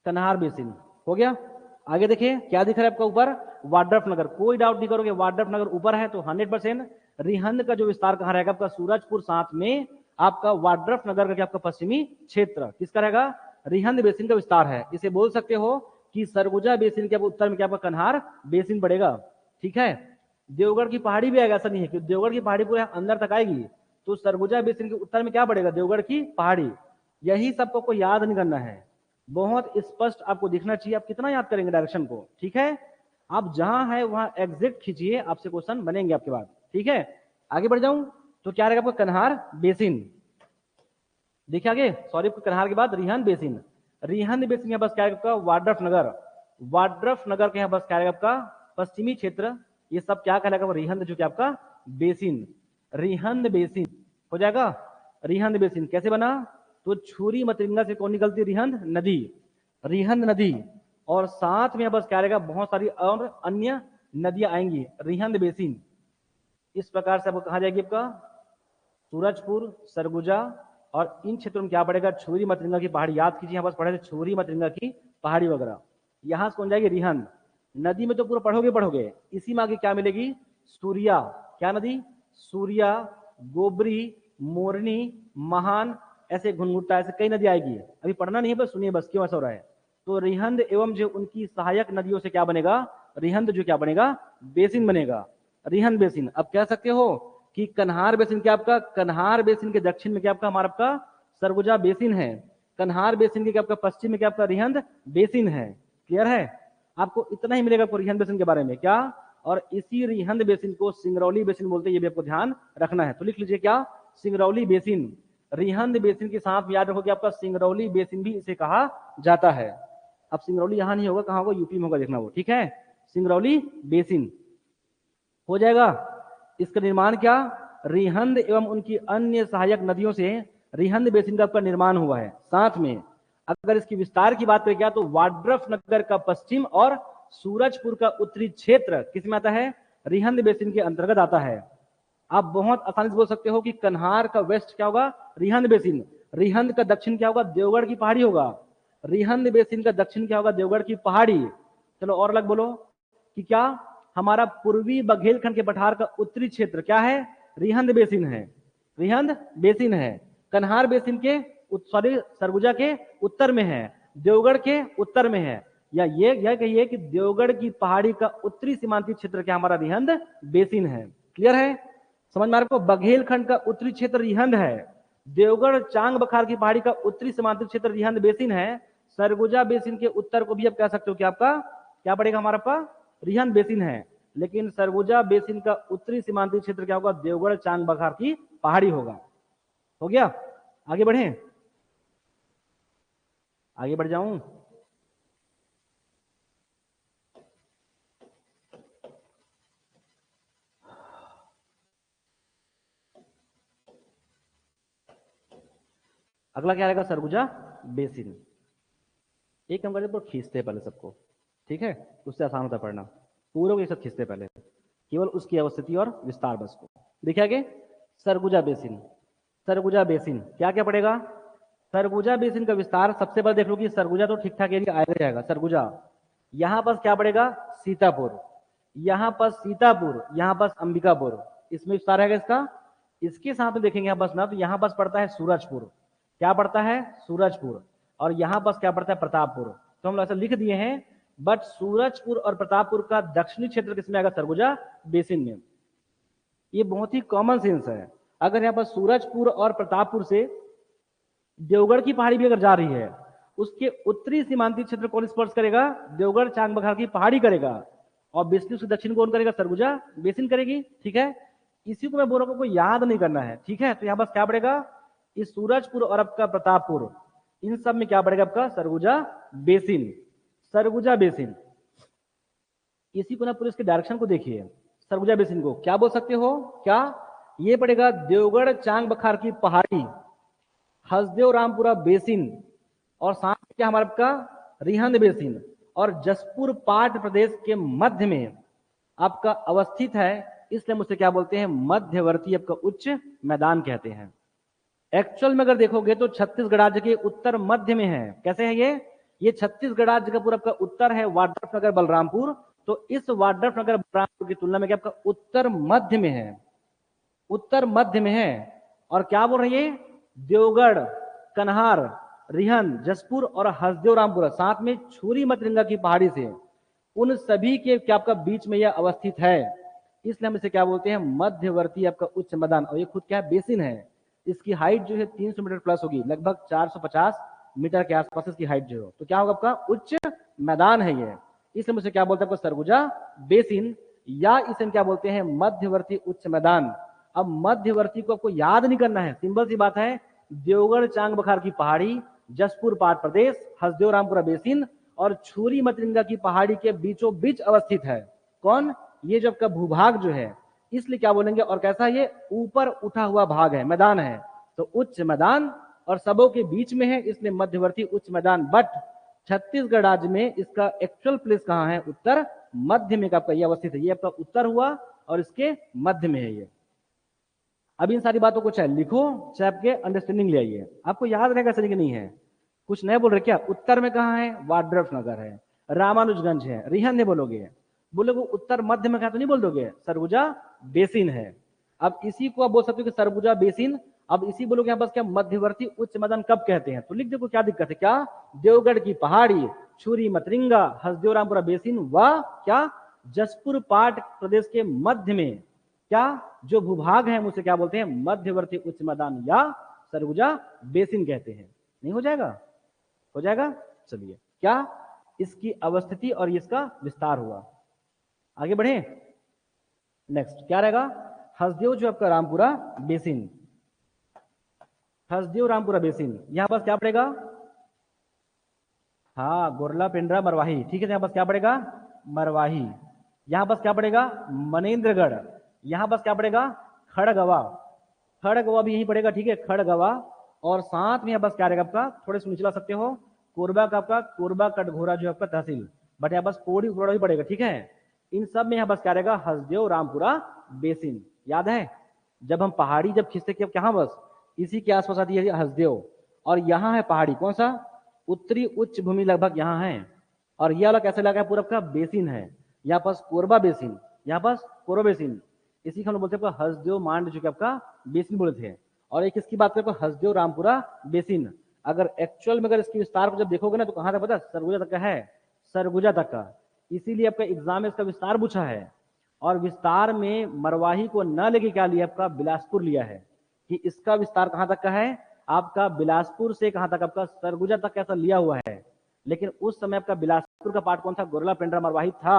कन्हार बेसिन हो गया। आगे देखिए क्या दिख रहा है आपका ऊपर, वाड्रफ नगर, कोई डाउट नहीं करोगे, वाड्रफ नगर ऊपर है तो 100%। रिहंद का जो विस्तार कहाँ रहेगा आपका, सूरजपुर, साथ में आपका वाड्रफ नगर का क्या आपका पश्चिमी क्षेत्र किसका रहेगा, रिहंद बेसिन का विस्तार है। इसे बोल सकते हो कि सरगुजा बेसिन के उत्तर में क्या आपका कन्हार बेसिन पड़ेगा। ठीक है, देवगढ़ की पहाड़ी भी आएगा, ऐसा नहीं है कि देवगढ़ की पहाड़ी पूरे अंदर तक आएगी, तो सरगुजा बेसिन के उत्तर में क्या पड़ेगा, देवगढ़ की पहाड़ी। यही सबको को याद नहीं करना है, बहुत स्पष्ट आपको दिखना चाहिए, आप कितना याद करेंगे डायरेक्शन को। ठीक है, आप जहां है वहां एग्जैक्ट खींचिए, आपसे क्वेश्चन बनेंगे आपके बाद। ठीक है, आगे बढ़ जाऊं तो क्या रहेगा आपका कन्हार बेसिन। देखिए आगे, सॉरी, कन्हार के बाद रिहंद बेसिन, रिहंद बेसिन के पास क्या है आपका वाड्रफ नगर, वाड्रफ नगर के यहाँ पास क्या है आपका पश्चिमी क्षेत्र, ये सब क्या कहलाएगा रिहंद जो कि आपका बेसिन, रिहंद बेसिन हो जाएगा। रिहंद बेसिन कैसे बना, तो छुरी मतरिंगा से कौन निकलती, रिहंद नदी, रिहंद नदी, और साथ में बस क्या रहेगा बहुत सारी और अन्य नदियां आएंगी, रिहंद बेसिन। इस प्रकार से आपको कहा जाएगी आपका सूरजपुर, सरगुजा, और इन क्षेत्रों में क्या पड़ेगा, छुरी मतरिंगा की पहाड़ी, याद कीजिए यहाँ पास पढ़े थे छुरी मतरिंगा की पहाड़ी वगैरह। यहां से कौन जाएगी, रिहंद नदी में तो पूरा पढ़ोगे पढ़ोगे, इसी में आगे क्या मिलेगी, सूर्या, क्या नदी, सूर्या, गोबरी, मोरनी, महान, ऐसे घुनघुट्टा, ऐसे कई नदी आएगी, अभी पढ़ना नहीं है बस सुनिए बस क्यों ऐसा हो रहा है। तो रिहंद एवं जो उनकी सहायक नदियों से क्या बनेगा, रिहंद जो क्या बनेगा, बेसिन बनेगा, रिहंद बेसिन। अब कह सकते हो कि कन्हार बेसिन क्या आपका, कन्हार बेसिन के दक्षिण में क्या आपका हमारा आपका सरगुजा बेसिन है, कन्हार बेसिन के क्या आपका पश्चिम में क्या आपका रिहंद बेसिन है। क्लियर है, आपको इतना ही मिलेगा रिहंद बेसिन के बारे में क्या, और इसी रिहंद बेसिन को सिंगरौली बेसिन बोलते हैं, ये भी आपको ध्यान रखना है। तो लिख लीजिए क्या, सिंगरौली बेसिन, रिहंद बेसिन के साथ याद रखो कि आपका सिंगरौली बेसिन भी इसे कहा जाता है। अब सिंगरौली यहां नहीं होगा, कहां होगा, यूपी में होगा, देखना वो। ठीक है, सिंगरौली बेसिन हो जाएगा। इसका निर्माण क्या, रिहंद एवं उनकी अन्य सहायक नदियों से रिहंद बेसिन का निर्माण हुआ है। साथ में अगर इसकी विस्तार की बात करें क्या, तो वाड्रफ नगर का पश्चिम और सूरजपुर का उत्तरी क्षेत्र किसमें आता है, रिहंद बेसिन के अंतर्गत आता है। आप बहुत आसानी से बोल सकते हो कि कन्हार का वेस्ट क्या होगा, रिहंद बेसिन, रिहंद का दक्षिण क्या होगा, देवगढ़ की पहाड़ी होगा, रिहंद बेसिन का दक्षिण क्या होगा, देवगढ़ की पहाड़ी। चलो और अलग बोलो कि क्या हमारा पूर्वी बघेलखंड के पठार का उत्तरी क्षेत्र क्या है, रिहंद बेसिन है, रिहंद बेसिन है। कन्हार बेसिन के सॉरी सरगुजा के उत्तर में है, देवगढ़ के उत्तर में है, या ये कहिए कि देवगढ़ की पहाड़ी का उत्तरी सीमांतीय क्षेत्र क्या हमारा रिहंद बेसिन है। क्लियर है, समझ में आ रहा है, बघेलखंड का उत्तरी क्षेत्र रिहंद है, देवगढ़ चांग बखार की पहाड़ी का उत्तरी सीमांतीय क्षेत्र रिहंद बेसिन है, सरगुजा बेसिन के उत्तर को भी आप कह सकते हो कि आपका क्या पड़ेगा, हमारा आपका रिहंद बेसिन है, लेकिन सरगुजा बेसिन का उत्तरी सीमांतीय क्षेत्र क्या होगा, देवगढ़ चांग बखार की पहाड़ी होगा। हो गया, आगे बढ़े, आगे बढ़ जाऊं, अगला क्या रहेगा, सरगुजा बेसिन। एक नंबर पर खींचते हैं पहले सबको, ठीक है, उससे आसान होता पढ़ना, पूरे को एक साथ खींचते पहले, केवल उसकी अवस्थिति और विस्तार बस को। देखिए आगे, सरगुजा बेसिन, सरगुजा बेसिन क्या क्या पड़ेगा, सरगुजा बेसिन का विस्तार सबसे पहले देख लो कि सरगुजा तो ठीक ठाक एरिया आएगा जाएगा, सरगुजा यहां पर क्या पड़ेगा, सीतापुर, यहां पर सीतापुर, यहां पर अंबिकापुर, इसमें विस्तार है इसका। इसके साथ में देखेंगे बस ना, तो यहां बस पड़ता है सूरजपुर, क्या पड़ता है, सूरजपुर, और यहां बस क्या पड़ता है, प्रतापपुर। तो हम ऐसा लिख दिए हैं, बट सूरजपुर और प्रतापपुर का दक्षिणी क्षेत्र किसमें आएगा, सरगुजा बेसिन में। ये बहुत ही कॉमन सेंस है, अगर यहाँ पर सूरजपुर और प्रतापपुर से देवगढ़ की पहाड़ी भी अगर जा रही है, उसके उत्तरी सीमांतीय क्षेत्र कौन स्पर्श करेगा, देवगढ़ चांग बखार की पहाड़ी करेगा, और बेसिन से दक्षिण कौन करेगा, सरगुजा बेसिन करेगी। ठीक है, इसी को मैं बोल रहा हूं, कोई याद नहीं करना है। ठीक है, तो यहाँ बस क्या पड़ेगा, इस सूरजपुर और आपका प्रतापपुर, इन सब में क्या पड़ेगा आपका, सरगुजा बेसिन, सरगुजा बेसिन। इसी को ना पूरे इसके डायरेक्शन को देखिए, सरगुजा बेसिन को क्या बोल सकते हो, क्या ये पड़ेगा देवगढ़ चांग बखार की पहाड़ी, हसदेव रामपुरा बेसिन, और साथ क्या हमारा आपका रिहंद बेसिन, और जसपुर पाट प्रदेश के मध्य में आपका अवस्थित है, इसलिए मुझसे क्या बोलते हैं, मध्यवर्ती आपका उच्च मैदान कहते हैं। एक्चुअल में अगर देखोगे तो छत्तीसगढ़ राज्य के उत्तर मध्य में है। कैसे है ये छत्तीसगढ़ राज्य का पूरा आपका उत्तर है वाड्रफनगर बलरामपुर। तो इस वाड्रफनगर बलरामपुर की तुलना में क्या आपका उत्तर मध्य में है, उत्तर मध्य में है। और क्या बोल रही है, देवगढ़, कन्हार, रिहन, जसपुर और हसदेव रामपुरा साथ में छुरी मतरिंगा की पहाड़ी से, उन सभी के क्या आपका बीच में यह अवस्थित है, इसलिए हम इसे क्या बोलते हैं, मध्यवर्ती आपका उच्च मैदान। और ये खुद क्या है, बेसिन है। इसकी हाइट जो है 300 मीटर प्लस होगी, लगभग 450 मीटर के आसपास इसकी हाइट जो है। तो क्या होगा आपका उच्च मैदान है ये, इसलिए मुझे क्या बोलते हैं आपका सरगुजा बेसिन, या इसे हम क्या बोलते हैं, मध्यवर्ती उच्च मैदान। अब मध्यवर्ती को आपको याद नहीं करना है, सिंपल सी बात है, देवगढ़ चांग बखार की पहाड़ी, जसपुर पाट प्रदेश, हसदेव रामपुरा बेसिन और छुरी मतरिंगा की पहाड़ी के बीचों बीच अवस्थित है। कौन, ये जो आपका भूभाग जो है, इसलिए क्या बोलेंगे, और कैसा ये ऊपर उठा हुआ भाग है, मैदान है, तो उच्च मैदान, और सबों के बीच में है इसलिए मध्यवर्ती उच्च मैदान। बट छत्तीसगढ़ राज्य में इसका एक्चुअल प्लेस कहां है, उत्तर मध्य में आपका ये अवस्थित है। ये आपका उत्तर हुआ और इसके मध्य में है ये। अब इन सारी बातों को चाहे लिखो चाहे आपके अंडरस्टैंडिंग ले आइए, आपको याद रहेगा सही कि नहीं है। कुछ नया बोल रहे क्या, उत्तर में कहां है, वाड्रफनगर है, रामानुजगंज है, रिहन नहीं बोलोगे, बोलोगे उत्तर मध्य में कहा तो नहीं बोल दोगे, सरगुजा बेसिन है। अब इसी को आप बोल सकते हो कि सरगुजा बेसिन। अब इसी बोलोगे यहाँ बस क्या, मध्यवर्ती उच्च मैदान कब कहते हैं, तो लिख देखो क्या दिक्कत है, क्या, देवगढ़ की पहाड़ी, छुरी मतरिंगा, हसदेव रामपुरा बेसिन व क्या, जसपुर पाट प्रदेश के मध्य में क्या जो भूभाग है उसे क्या बोलते हैं, मध्यवर्ती उच्च मैदान या सरगुजा बेसिन कहते हैं। नहीं हो जाएगा, हो जाएगा। चलिए, क्या इसकी अवस्थिति और इसका विस्तार हुआ। आगे बढ़े, नेक्स्ट क्या रहेगा, हसदेव जो आपका रामपुरा बेसिन, हसदेव रामपुरा बेसिन, यहां पास क्या पड़ेगा, हाँ गोरला पेंड्रा मरवाही, ठीक है, यहां पास क्या पड़ेगा, मरवाही। यहां पास क्या पड़ेगा, मनेन्द्रगढ़। यहां पास क्या पड़ेगा, खड़गवा, खड़गवा भी यही पड़ेगा, ठीक है, खड़गवा। और साथ में यहाँ बस क्या रहेगा आपका, थोड़े से निचला सकते हो, कोरबा का आपका कोरबा कटघोरा जो आपका तहसील, बट यहाँ बस पौड़ी कोरबा भी पड़ेगा, ठीक है। इन सब में यहाँ बस क्या रहेगा, हसदेव रामपुरा बेसिन। याद है जब हम पहाड़ी जब खींचते कि कहाँ, बस इसी के आसपास आती है हसदेव, और यहाँ है पहाड़ी, कौन सा, उत्तरी उच्च भूमि लगभग यहाँ है। और यह वाला कैसे लगा है, पूरा आपका बेसिन है, यहाँ पास कोरबा बेसिन, यहाँ पास कोरो बेसिन, इसी को हम बोलते हैं हसदेव मांड जो कि आपका बेसिन बोले थे। और एक इसकी बात करें हसदेव रामपुरा बेसिन, अगर एक्चुअल में अगर इसकी विस्तार को जब देखोगे ना तो कहां तक पता, सरगुजा तक का है, सरगुजा तक का। इसीलिए आपका एग्जाम में इसका विस्तार पूछा है, और विस्तार में मरवाही को न लेके क्या लिया आपका, बिलासपुर लिया है, कि इसका विस्तार कहां तक का है आपका, बिलासपुर से कहां तक आपका, सरगुजा तक कैसा लिया हुआ है। लेकिन उस समय आपका बिलासपुर का पार्ट कौन था, गोरला पेंड्रा मरवाही था,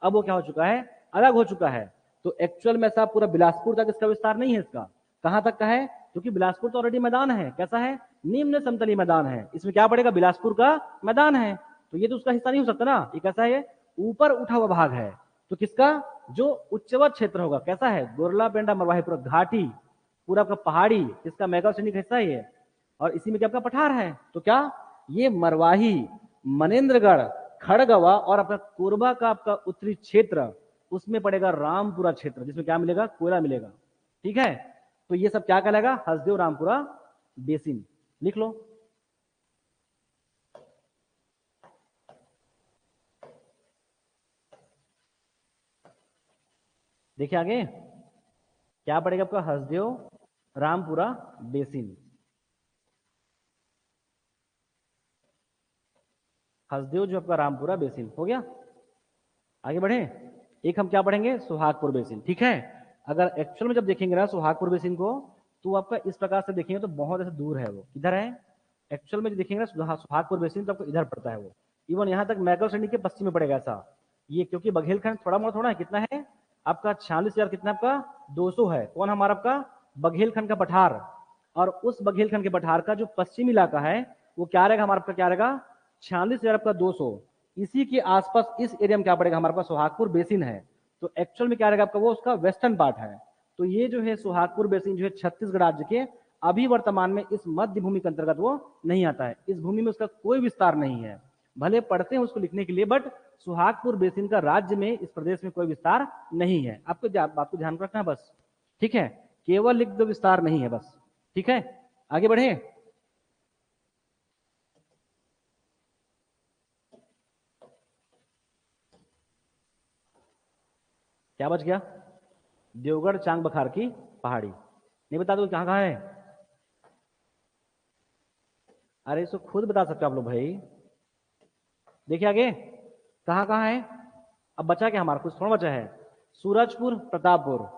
अब वो क्या हो चुका है, अलग हो चुका है। तो एक्चुअल में ऐसा पूरा बिलासपुर तक इसका विस्तार नहीं है, इसका कहां तक का है, क्योंकि बिलासपुर तो ऑलरेडी मैदान है, कैसा है, निम्न समतली मैदान है, इसमें क्या पड़ेगा, बिलासपुर का मैदान है, तो ये तो उसका हिस्सा नहीं हो सकता ना, ये कैसा है, ऊपर उठा हुआ भाग है। तो किसका, जो उच्चवत क्षेत्र होगा, कैसा है, गोरला पेंडा मरवाही पूरा घाटी, पूरा आपका पहाड़ी, इसका मेगा श्रेणी का हिस्सा ही है, और इसी में क्या आपका पठार है। तो क्या ये मरवाही, मनेन्द्रगढ़, खड़गवा और आपका कोरबा का आपका उत्तरी क्षेत्र, उसमें पड़ेगा रामपुरा क्षेत्र, जिसमें क्या मिलेगा, कोयला मिलेगा, ठीक है। तो ये सब क्या कहलाएगा, हसदेव रामपुरा बेसिन, लिख लो। देखिए आगे क्या पड़ेगा आपका, हसदेव रामपुरा बेसिन, हसदेव जो आपका रामपुरा बेसिन हो गया। आगे बढ़े, एक हम क्या पढ़ेंगे, सुहागपुर बेसिन, ठीक है। अगर एक्चुअल में जब देखेंगे ना सुहागपुर बेसिन को, तो आपका इस प्रकार से देखेंगे तो बहुत ऐसे दूर है, वो किधर है, एक्चुअल में जो देखेंगे ना सुहागपुर बेसिन तो आपको इधर पड़ता है वो, इवन यहाँ तक मैगल श्रेणी के पश्चिम में पड़ेगा ऐसा। ये क्योंकि बघेलखंड थोड़ा मोड़ा थोड़ा है, कितना है आपका 46,000, कितना आपका 200 है, कौन हमारा आपका बघेलखंड का पठार। और उस बघेलखंड के पठार का जो पश्चिमी इलाका है वो क्या रहेगा हमारा आपका, क्या रहेगा 46,000 आपका 200, इसी के आसपास इस एरिया में क्या पड़ेगा हमारे पास, सुहागपुर बेसिन है। तो एक्चुअल में क्या रहेगा आपका, वो उसका वेस्टर्न पार्ट है। तो ये जो है सुहागपुर बेसिन जो है छत्तीसगढ़ राज्य के अभी वर्तमान में इस मध्य भूमि के अंतर्गत वो नहीं आता है, इस भूमि में उसका कोई विस्तार नहीं है, भले पढ़ते हैं उसको लिखने के लिए, बट सुहागपुर बेसिन का राज्य में इस प्रदेश में कोई विस्तार नहीं है। आपको बात को ध्यान रखना है बस, ठीक है, केवल लिख दो विस्तार नहीं है बस, ठीक है। आगे बढ़े, क्या बच गया? देवगढ़ चांग बखार की पहाड़ी। नहीं बता दो कहाँ कहाँ है? अरे इसको खुद बता सकते हो आप लोग भाई। देखिए आगे कहाँ कहाँ है। अब बचा क्या हमारा, कुछ थोड़ा बचा है। सूरजपुर प्रतापपुर,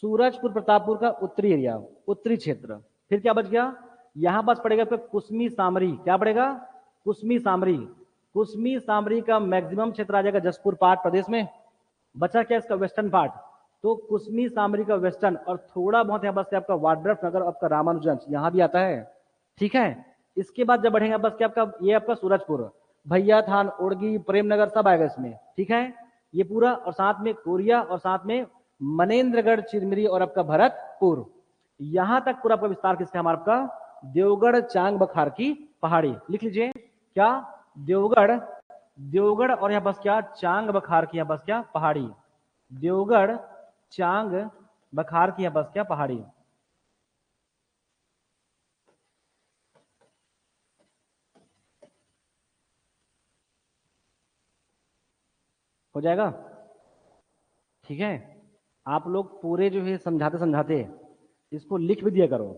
सूरजपुर प्रतापपुर का उत्तरी एरिया, उत्तरी क्षेत्र। फिर क्या बच गया? यहां पास पड़ेगा फिर कुसमी सामरी। क्या पड़ेगा? कुसमी सामरी। कुसमी सामरी का मैक्सिमम क्षेत्र आ जाएगा जसपुर पार्ट प्रदेश में। बचा क्या इसका? Western part. तो कुसमी सामरी का वेस्टर्न और थोड़ा बहुत यहाँ बस आपका वाड्रफ नगर, आपका रामानुजगंज यहाँ भी आता है। ठीक है। इसके बाद जब बढ़ेंगे बस क्या आपका, ये आपका सूरजपुर, भैया थान, उड़गी, प्रेमनगर सब आएगा इसमें। ठीक है। ये पूरा और साथ में कोरिया और साथ में मनेन्द्रगढ़, चिरमिरी और आपका भरतपुर, यहां तक पूरा आपका विस्तार किसका? हमारा आपका देवगढ़ चांग बखार की पहाड़ी। लिख लीजिए क्या? देवगढ़, देवगढ़ और यहाँ बस क्या? चांग बखार की यहाँ बस क्या? पहाड़ी। देवगढ़ चांग बखार की यहाँ बस क्या? पहाड़ी। हो जाएगा? ठीक है। आप लोग पूरे जो है समझाते समझाते इसको लिख भी दिया करो,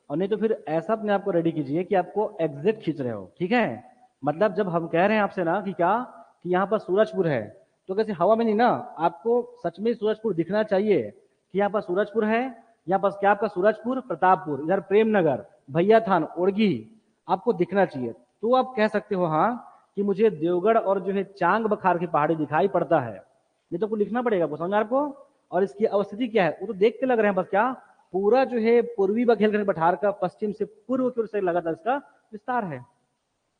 और नहीं तो फिर ऐसा अपने आप को रेडी कीजिए कि आपको एग्जैक्ट खींच रहे हो। ठीक है। मतलब जब हम कह रहे हैं आपसे ना कि क्या, कि यहाँ पर सूरजपुर है, तो कैसे हवा में नहीं ना, आपको सच में सूरजपुर दिखना चाहिए कि यहाँ पर सूरजपुर है। यहाँ पर क्या आपका? सूरजपुर प्रतापपुर, इधर प्रेमनगर, भैया थान, ओड़गी, आपको दिखना चाहिए। तो आप कह सकते हो हाँ कि मुझे देवगढ़ और जो है चांग बखार की पहाड़ी दिखाई पड़ता है। नहीं तो आपको लिखना पड़ेगा, आपको समझ आपको। और इसकी अवस्थिति क्या है वो तो देख के लग रहे हैं बस क्या, पूरा जो है पूर्वी बघेलखंड पठार का पश्चिम से पूर्व की ओर से लगातार इसका विस्तार है।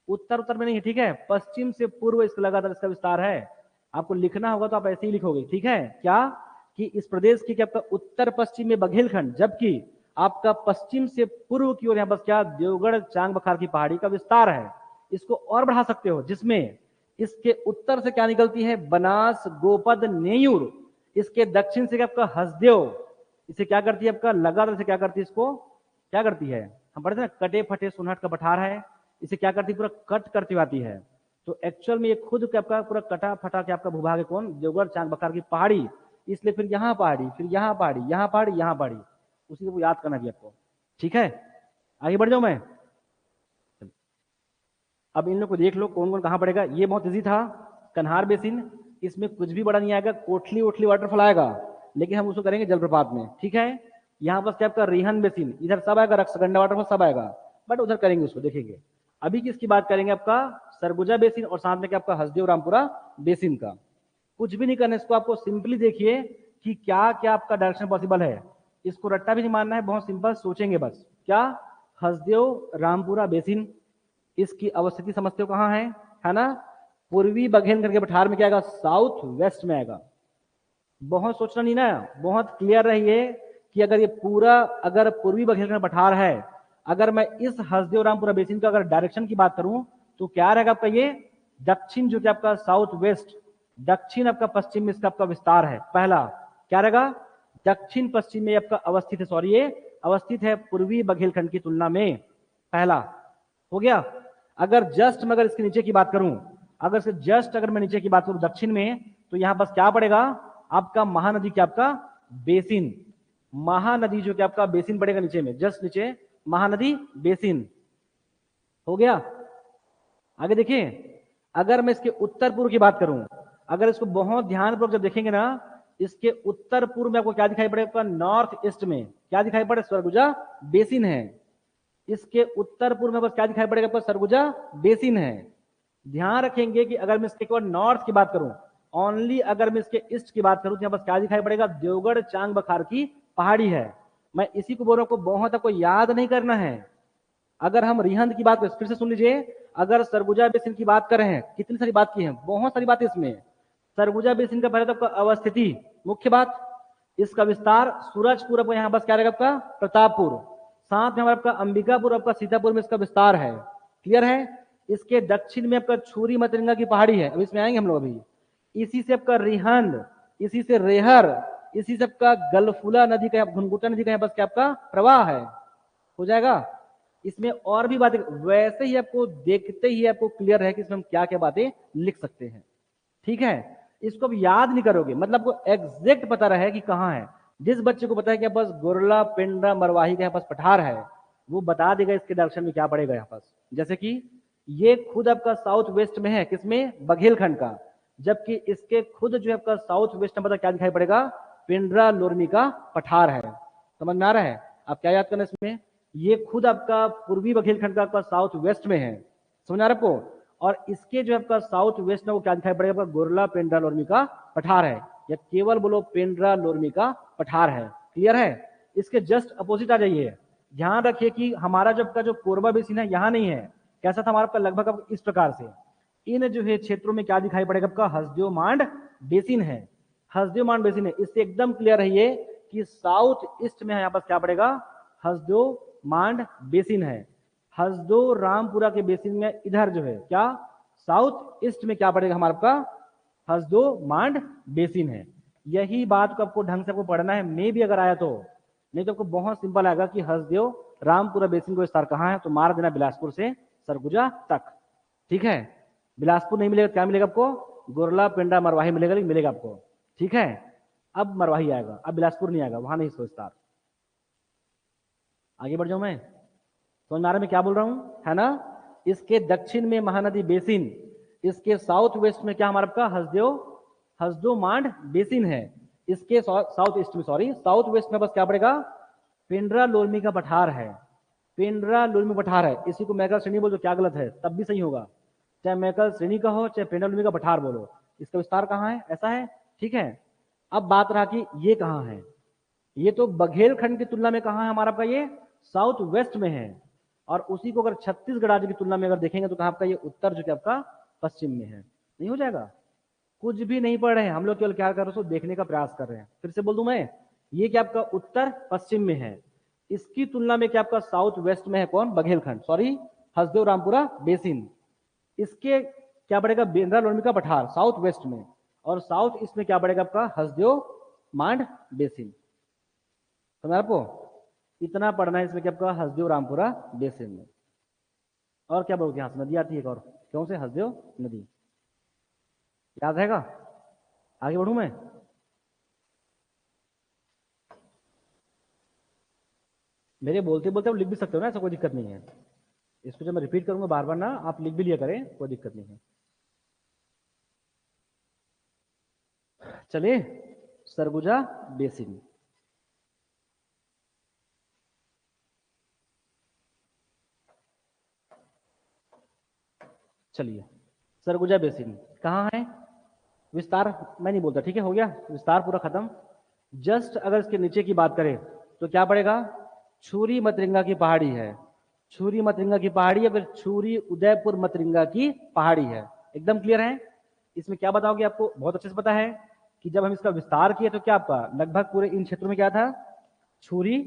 उत्तर उत्तर में नहीं है। ठीक है। पश्चिम से पूर्व इसका लगातार इसका विस्तार है। आपको लिखना होगा तो आप ऐसे ही लिखोगे। ठीक है। क्या कि इस प्रदेश की क्या आपका उत्तर पश्चिम में बघेलखंड, जबकि आपका पश्चिम से पूर्व की ओर यहाँ बस क्या? देवगढ़ चांग बखार की पहाड़ी का विस्तार है। इसको और बढ़ा सकते हो, जिसमें इसके उत्तर से क्या निकलती है? बनास, गोपद, नेयूर। इसके दक्षिण से आपका हसदेव, इसे क्या करती है? आपका लगातार से क्या करती है? इसको क्या करती है? हम पढ़ते हैं कटे फटे सुनहट का पठार है, इसे क्या करती है? पूरा कट करती आती है। तो एक्चुअल में ये खुद क्या आपका पूरा कटा फटा के आपका भूभाग है कौन? देवगढ़ चांग बखार की पहाड़ी। इसलिए फिर यहाँ पहाड़ी, फिर यहाँ पहाड़ी, यहाँ पहाड़ी, यहाँ पहाड़ी, उसी को याद करना भी आपको। ठीक है। आगे बढ़ जाओ मैं। अब इन लोग को देख लो कौन कौन कहां पड़ेगा। ये बहुत इजी था, कन्हार बेसिन, इसमें कुछ भी बड़ा नहीं आएगा। कोटली ओटली वाटरफॉल आएगा, लेकिन हम उसको करेंगे जलप्रपात में। ठीक है। यहाँ पर क्या आपका रिहन बेसिन, इधर सब आएगा, रक्सगंडा वाटरफॉल सब आएगा, बट उधर करेंगे उसको, देखेंगे। अभी किसकी बात करेंगे? आपका सरगुजा बेसिन और साथ में क्या आपका हसदेव रामपुरा बेसिन का। कुछ भी नहीं करना इसको, आपको सिंपली देखिए कि क्या क्या आपका डायरेक्शन पॉसिबल है। इसको रट्टा भी नहीं मानना है, बहुत सिंपल सोचेंगे बस। क्या? हसदेव रामपुरा बेसिन, इसकी अवस्थिति समझते हो कहाँ है ना? पूर्वी बघेलखंड के पठार में क्या आएगा? साउथ वेस्ट में आएगा। बहुत सोचना नहीं ना, बहुत क्लियर रहिए कि अगर ये पूरा, अगर पूर्वी बघेलखंड पठार है, अगर मैं इस हसदेव रामपुरा बेसिन का अगर डायरेक्शन की बात करूं तो क्या रहेगा आपका? ये दक्षिण जो कि आपका साउथ वेस्ट, दक्षिण आपका पश्चिम में इसका आपका विस्तार है। पहला क्या रहेगा? दक्षिण पश्चिम में आपका अवस्थित है, सॉरी ये अवस्थित है पूर्वी बघेलखंड की तुलना में। पहला हो गया। अगर जस्ट मैं अगर इसके नीचे की बात करूं, अगर से जस्ट अगर मैं नीचे की बात करूं दक्षिण में, तो यहां बस क्या पड़ेगा? आपका महानदी क्या आपका बेसिन, महानदी जो कि आपका बेसिन पड़ेगा नीचे में, जस्ट नीचे महानदी बेसिन। हो गया। आगे देखिए, अगर मैं इसके उत्तर पूर्व की बात करूं, अगर इसको बहुत ध्यानपूर्वक जब देखेंगे ना, इसके उत्तर पूर्व में आपको क्या दिखाई पड़ेगा? नॉर्थ ईस्ट में क्या दिखाई पड़े? सरगुजा बेसिन है। इसके उत्तर पूर्व में बस क्या दिखाई पड़ेगा? सरगुजा बेसिन है। ध्यान रखेंगे कि अगर मैं इसके नॉर्थ की बात करूं, ओनली अगर मैं इसके ईस्ट की बात करूं तो यहां बस क्या दिखाई पड़ेगा? देवगढ़ चांग बखार की पहाड़ी है। मैं इसी को बोल रहा हूं, बहुत आपको याद नहीं करना है। अगर हम रिहंद की बात करें, फिर से सुन लीजिए, अगर सरगुजा बेसिन की बात कर रहे हैं, कितनी सारी बात की है, बहुत सारी बात इसमें। सरगुजा बेसिन का पहले तो अवस्थिति मुख्य बात, इसका विस्तार सूरजपुर आपका यहाँ बस क्या रहेगा? आपका प्रतापपुर, साथ में हमारा आपका अंबिकापुर, आपका सीतापुर में इसका विस्तार है। क्लियर है। इसके दक्षिण में आपका छुरी मतरंगा की पहाड़ी है, अब इसमें आएंगे हम लोग अभी। इसी से आपका रिहंद, इसी से रेहर, इसी से आपका गलफुला नदी का, घुनघुटा नदी का बस क्या आपका प्रवाह है। हो जाएगा। इसमें और भी बातें, वैसे ही आपको देखते ही आपको क्लियर है कि इसमें हम क्या क्या बातें लिख सकते हैं। ठीक है। इसको अब याद नहीं करोगे, मतलब को एग्जैक्ट पता रहे कि कहाँ है। जिस बच्चे को पता है कि बस गुरला, पिंडरा, मरवाही के यहाँ पास पठार है, वो बता देगा इसके डायरेक्शन में क्या पड़ेगा यहाँ पास। जैसे कि ये खुद आपका साउथ वेस्ट में है, किसमें, बघेलखंड का, जबकि इसके खुद जो है आपका साउथ वेस्ट में पता क्या दिखाई पड़ेगा, पिंडरा लोरमी का पठार है। समझ में आ रहा है? आप क्या याद करना इसमें, ये खुद आपका पूर्वी बघेलखंड का आपका साउथ वेस्ट में है, समझ आ रहा है आपको, और इसके जो आपका साउथ वेस्ट में वो क्या दिखाई पड़ेगा, गुरला, पिंडरा, लोरमी का पठार है, या केवल बोलो पिंडरा लोरमी का पठार है। क्लियर है? इसके जस्ट अपोजिट आ जाइए, ध्यान रखिए कि हमारा जब का जो कोरबा बेसिन है यहाँ नहीं है, कैसा था हमारा आपका, लगभग इस प्रकार से। इन जो है क्षेत्रों में क्या दिखाई पड़ेगा आपका, हसदेव मांड बेसिन है, हसदेव मांड बेसिन है। इससे एकदम क्लियर रहिए कि साउथ ईस्ट में यहाँ पर क्या पड़ेगा, हसदेव मांड बेसिन है। हसदो रामपुरा के बेसिन में इधर जो है क्या, साउथ ईस्ट में क्या पड़ेगा हमारा आपका, हसदो मांड बेसिन है। यही बात को आपको ढंग से आपको पढ़ना है, मे भी अगर आया तो, नहीं तो आपको बहुत सिंपल आएगा कि हसदेव रामपुरा बेसिन को विस्तार कहाँ है, तो मार देना बिलासपुर से सरगुजा तक। ठीक है? बिलासपुर नहीं मिलेगा, क्या मिलेगा आपको, गुरला, पिंडा, मरवाही मिलेगा, लेकिन मिलेगा आपको। ठीक है? अब मरवाही आएगा, अब बिलासपुर नहीं आएगा, वहां नहीं इसका विस्तार। आगे बढ़ जाऊं मैं, समझ में आ रहा है मैं क्या बोल रहा हूं, है ना? इसके दक्षिण में महानदी बेसिन, इसके साउथ वेस्ट में क्या हमारा आपका हसदो मांड बेसिन है, इसके साउथ ईस्ट में, सॉरी साउथ वेस्ट में बस क्या पड़ेगा, पिंडरा लोरमी का पठार है, पिंडरा लोरमी पठार है। इसी को मैकल श्रेणी बोलो, क्या गलत है, तब भी सही होगा, चाहे मैकल श्रेणी का हो चाहे पिंडरा लोरमी का पठार बोलो। इसका विस्तार कहाँ है, ऐसा है। ठीक है? अब बात रहा कि ये कहाँ है, ये तो बघेलखंड की तुलना में कहाँ है हमारा आपका, ये साउथ वेस्ट में है, और उसी को अगर छत्तीसगढ़ राज्य की तुलना में अगर देखेंगे तो कहाँ आपका ये उत्तर जो कि आपका पश्चिम में है। नहीं हो जाएगा? कुछ भी नहीं पढ़ रहे हैं हम लोग, केवल क्या कर रहे हैं, देखने का प्रयास कर रहे हैं। फिर से बोल दूं मैं, ये क्या आपका उत्तर पश्चिम में है, इसकी तुलना में क्या आपका साउथ वेस्ट में है कौन, बघेलखंड, सॉरी हसदेव रामपुरा बेसिन। इसके क्या पड़ेगा, बेंद्रा लोरमी का पठार साउथ वेस्ट में, और साउथ ईस्ट में क्या पड़ेगा आपका, हसदेव मांड बेसिन। समझ आपको? इतना पढ़ना है इसमें, क्या आपका हसदेव रामपुरा बेसिन में। और क्या बोलते हैं, यहाँ से नदी आती है एक और, क्यों से, हसदेव नदी, याद रहेगा? आगे बढ़ूं मैं, मेरे बोलते बोलते आप लिख भी सकते हो ना, ऐसा कोई दिक्कत नहीं है। इसको जब मैं रिपीट करूंगा बार बार ना, आप लिख भी लिया करें, कोई दिक्कत नहीं है। चलिए, सरगुजा बेसिन, चलिए सरगुजा बेसिन कहाँ है, विस्तार मैं नहीं बोलता, ठीक है, हो गया विस्तार पूरा खत्म। जस्ट अगर इसके नीचे की बात करें तो क्या पड़ेगा, छुरी मतरिंगा की पहाड़ी है, छुरी मतरिंगा की पहाड़ी, या फिर छुरी उदयपुर मतरिंगा की पहाड़ी है। एकदम क्लियर है? इसमें क्या बताओगे, आपको बहुत अच्छे से पता है कि जब हम इसका विस्तार किए तो क्या आपका लगभग पूरे इन क्षेत्रों में क्या था, छुरी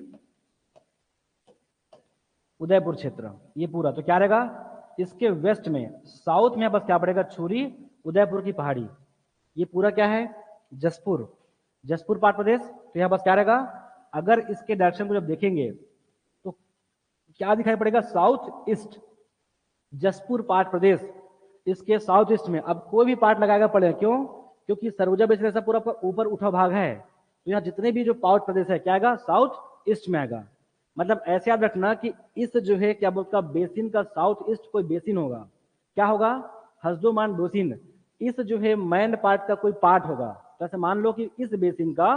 उदयपुर क्षेत्र, ये पूरा तो क्या रहेगा, इसके वेस्ट में साउथ में बस क्या पड़ेगा, छुरी उदयपुर की पहाड़ी, ये पूरा क्या है, जसपुर, जसपुर पाट प्रदेश। तो यहाँ बस क्या रहेगा, अगर इसके डायरेक्शन को जब देखेंगे तो क्या दिखाई पड़ेगा, साउथ ईस्ट, जसपुर पाट प्रदेश, इसके साउथ ईस्ट में। अब कोई भी पार्ट लगाएगा पड़ेगा, क्यों, क्योंकि सरगुजा बेसिन ऐसा पूरा ऊपर उठा भाग है, तो यहाँ जितने भी जो पाट प्रदेश है क्या आएगा, साउथ ईस्ट में आएगा। मतलब ऐसे याद रखना कि इस जो है क्या बोलता बेसिन का साउथ ईस्ट कोई बेसिन होगा, क्या होगा, हसदोमान बेसिन, इस जो है मैन पार्ट का कोई पार्ट होगा। तो ऐसे मान लो कि इस बेसिन का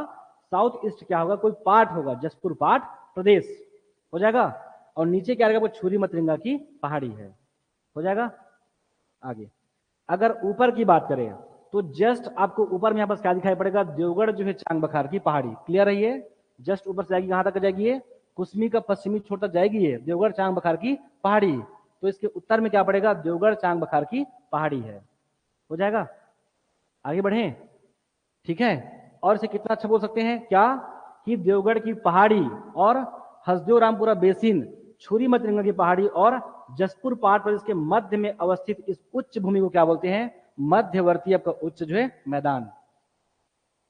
साउथ ईस्ट क्या होगा, कोई पार्ट होगा, जसपुर पाट प्रदेश हो जाएगा, और नीचे क्या रहेगा, वो छुरी मतरिंगा की पहाड़ी है, हो जाएगा। आगे अगर ऊपर की बात करें तो जस्ट आपको ऊपर में यहाँ पर क्या दिखाई पड़ेगा, देवगढ़ जो है चांग बखार की पहाड़ी, क्लियर है? ये जस्ट ऊपर से जाएगी, कहां तक जाएगी, ये कुसमी का पश्चिमी छोर तक जाएगी, ये देवगढ़ चांग बखार की पहाड़ी। तो इसके उत्तर में क्या पड़ेगा, देवगढ़ चांग बखार की पहाड़ी है, हो जाएगा। आगे बढ़े, ठीक है? और इसे कितना अच्छा बोल सकते हैं क्या, कि देवगढ़ की पहाड़ी और हसदेव रामपुरा बेसिन, छुरी मतरिंगा की पहाड़ी और जसपुर पाट प्रदेश के मध्य में अवस्थित इस उच्च भूमि को क्या बोलते हैं, मध्यवर्ती आपका उच्च जो है मैदान,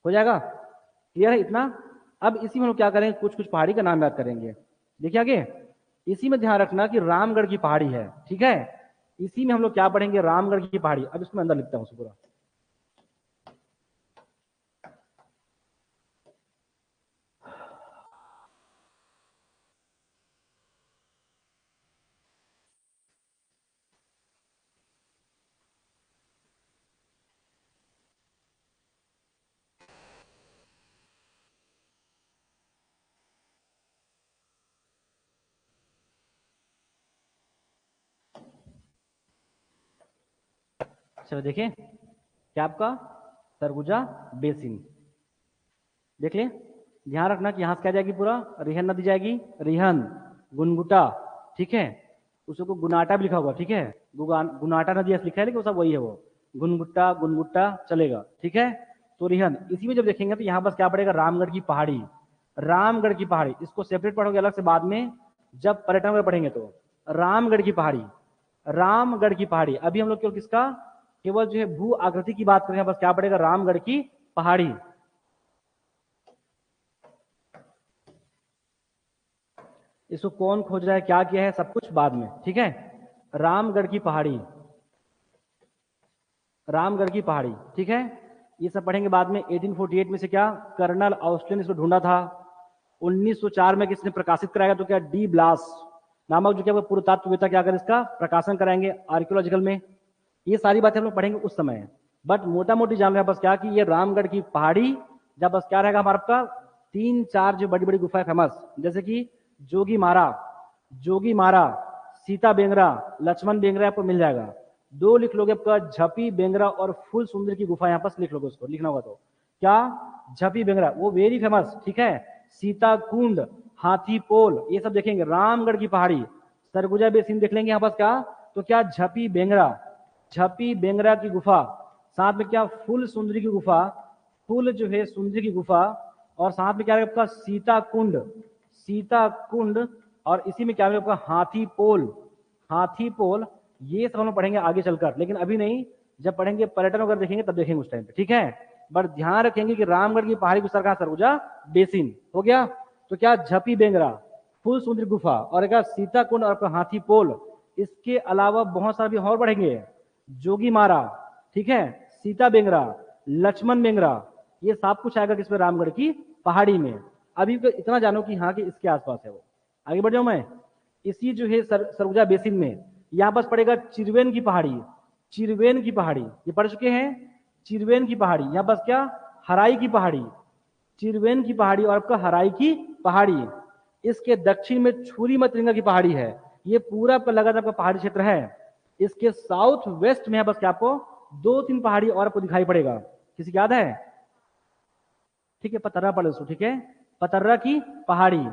हो जाएगा। क्लियर है इतना? अब इसी में हम क्या करेंगे, कुछ कुछ पहाड़ी का नाम याद करेंगे। देखिए आगे, इसी में ध्यान रखना कि रामगढ़ की पहाड़ी है, ठीक है, इसी में हम लोग क्या पढ़ेंगे, रामगढ़ की पहाड़ी। अब इसमें अंदर लिखता हूं पूरा, चलो देखें क्या आपका सरगुजा बेसिन, देख ले। ध्यान रखना कि यहां से क्या जाएगी, पूरा रिहन नदी जाएगी, रिहन गुनगुटा, ठीक है, उसको गुनाटा भी लिखा होगा, ठीक है, गुनाटा नदी ऐसे लिखा है लेकिन सब वही है, वो गुनगुट्टा गुनगुट्टा चलेगा, ठीक है। तो रिहन इसी में जब देखेंगे तो यहाँ बस क्या पड़ेगा, रामगढ़ की पहाड़ी, रामगढ़ की पहाड़ी, इसको सेपरेट पढ़ोगे अलग से बाद में जब पर्यटन में पढ़ेंगे तो। रामगढ़ की पहाड़ी, रामगढ़ की पहाड़ी, अभी हम लोग केवल किसका, केवल जो है भू आकृति की बात करें, बस क्या पड़ेगा, रामगढ़ की पहाड़ी। इसको कौन खोज रहा है, क्या किया है, सब कुछ बाद में, ठीक है। रामगढ़ की पहाड़ी, रामगढ़ की पहाड़ी, ठीक है, ये सब पढ़ेंगे बाद में। 1848 में से क्या, कर्नल ऑस्टिन इसको ढूंढा था। 1904 में किसने प्रकाशित कराया, तो क्या डी ब्लास नामक जो क्या पुरातत्ववेत्ता क्या कर इसका प्रकाशन कराएंगे आर्कियोलॉजिकल में। ये सारी बातें हम लोग पढ़ेंगे उस समय, बट मोटा मोटी जान रहे हैं बस क्या कि ये रामगढ़ की पहाड़ी, जब बस क्या रहेगा हमारा आपका 3-4 जो बड़ी बड़ी गुफाएं फेमस, जैसे कि जोगी मारा, जोगी मारा, सीता बेंगरा, लक्ष्मण बेंगरा आपको मिल जाएगा। 2 लिख लोगे आपका झपी बेंगरा और फुल सुंदर की गुफा, यहाँ पर लिख लोगे, उसको लिखना होगा तो क्या, झपी बेंगरा वो वेरी फेमस, ठीक है। सीता कुंड, हाथी पोल, ये सब देखेंगे। रामगढ़ की पहाड़ी, सरगुजा बेसिन देख लेंगे यहाँ पर क्या, तो क्या झपी बेंगरा, झपी बेंगरा की गुफा, साथ में क्या फुल सुंदरी की गुफा, फुल जो है सुंदरी की गुफा, और साथ में क्या है आपका सीता कुंड, सीता कुंड, और इसी में क्या है आपका हाथी पोल, हाथी पोल। ये सब हम पढ़ेंगे आगे चलकर, लेकिन अभी नहीं, जब पढ़ेंगे पर्यटन वगैरह देखेंगे तब देखेंगे उस टाइम पे, ठीक है। बट ध्यान रखेंगे कि रामगढ़ की पहाड़ी को सरकार सरगुजा बेसिन हो गया, तो क्या झपी बेंगरा, फुल सुंदरी गुफा, और क्या सीता कुंड और आपका हाथी पोल। इसके अलावा बहुत सारे भी और बढ़ेंगे, जोगी मारा, ठीक है, सीता बेंगरा, लक्ष्मण बेंगरा, ये सब कुछ आएगा किसमें, रामगढ़ की पहाड़ी में। अभी तो इतना जानो कि हाँ कि इसके आसपास है वो। आगे बढ़ जाऊं मैं, इसी जो है सरगुजा बेसिन में यहां बस पड़ेगा चिरवेन की पहाड़ी, चिरवेन की पहाड़ी ये पढ़ चुके हैं। चिरवेन की पहाड़ी, यहां बस क्या, हराई की पहाड़ी, चिरवेन की पहाड़ी और आपका हराई की पहाड़ी। इसके दक्षिण में छुरी मतरिंगा की पहाड़ी है। ये पूरा आपका लगातार आपका पहाड़ी क्षेत्र है। इसके साउथ वेस्ट में है बस क्या आपको 2-3 पहाड़ी और आपको दिखाई पड़ेगा, किसी को याद है, ठीक है, पतर्रा पढ़ लो, ठीक है, पतर्रा की पहाड़ी,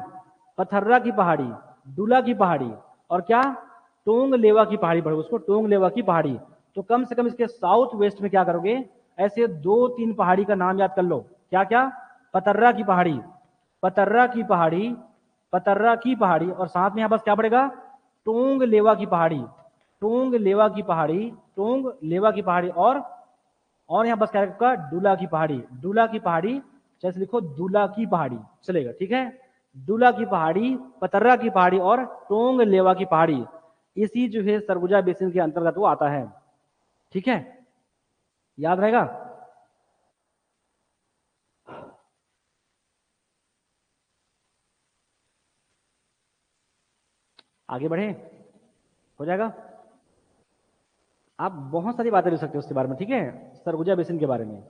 पथर्रा की पहाड़ी, डुला की पहाड़ी, और क्या टोंग लेवा की पहाड़ी पढ़ो उसको, टोंग लेवा की पहाड़ी। तो कम से कम इसके साउथ वेस्ट में क्या करोगे, ऐसे 2-3 पहाड़ी का नाम याद कर लो, क्या क्या, पतर्रा की पहाड़ी, पतर्रा की पहाड़ी, पतर्रा की पहाड़ी, और साथ में यहां बस क्या पड़ेगा, टोंग लेवा की पहाड़ी, टोंग लेवा की पहाड़ी, टोंग लेवा की पहाड़ी, और यहां बस क्या रहेगा, डुला की पहाड़ी, डुला की पहाड़ी, जैसे लिखो दूला की पहाड़ी चलेगा, ठीक है। दूला की पहाड़ी, पतर्रा की पहाड़ी और टोंग लेवा की पहाड़ी, इसी जो है सरगुजा बेसिन के अंतर्गत वो आता है, ठीक है, याद रहेगा। आगे बढ़े, हो जाएगा। आप बहुत सारी बातें ले सकते हो उसके बारे में, ठीक है, सरगुजा बेसिन के बारे में।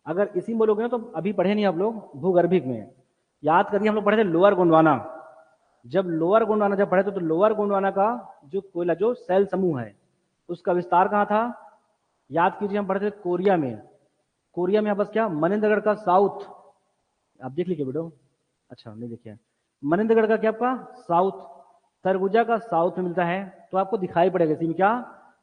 अगर इसी में बोलोगे ना तो अभी पढ़े नहीं आप लोग भूगर्भिक में, याद करिए हम लोग पढ़े थे लोअर गोंडवाना। जब लोअर गोंडवाना जब पढ़े तो लोअर गोंडवाना का जो कोयला जो सेल समूह है उसका विस्तार कहाँ था, याद कीजिए, हम पढ़े थे कोरिया में। कोरिया में बस क्या, मनेन्द्रगढ़ का साउथ, आप देख लीजिए वीडियो, अच्छा नहीं देखिए, मनेन्द्रगढ़ का क्या आपका साउथ, सरगुजा का साउथ में मिलता है, तो आपको दिखाई पड़ेगा इसी में क्या,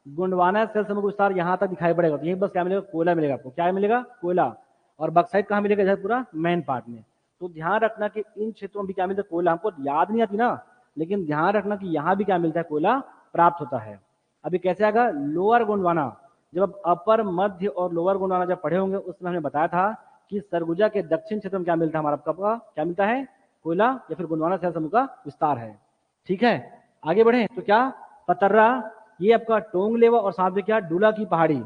गोंडवाना सेल समूह विस्तार यहाँ तक दिखाई पड़ेगा, तो यही बस क्या मिलेगा, कोयला मिलेगा आपको, क्या मिलेगा, कोयला। और बक्साइड कहाँ मिलेगा, इधर पूरा मेन पार्ट में। तो ध्यान रखना कि इन क्षेत्रों में भी क्या मिलता है, कोयला। हमको याद नहीं आती ना, लेकिन ध्यान रखना कि यहाँ भी क्या मिलता है, कोयला प्राप्त होता है। अभी कैसे आएगा, लोअर गोंडवाना, जब आप अपर मध्य और लोअर गोंडवाना जब पढ़े होंगे उस समय हमने बताया था कि सरगुजा के दक्षिण क्षेत्र में क्या मिलता है, हमारा आपका क्या मिलता है, कोयला, या फिर गोंडवाना सेल समूह का विस्तार है, ठीक है। आगे बढ़े तो क्या, पतर्रा, ये आपका टोंग लेवा, और साथ में क्या, डुला की पहाड़ी,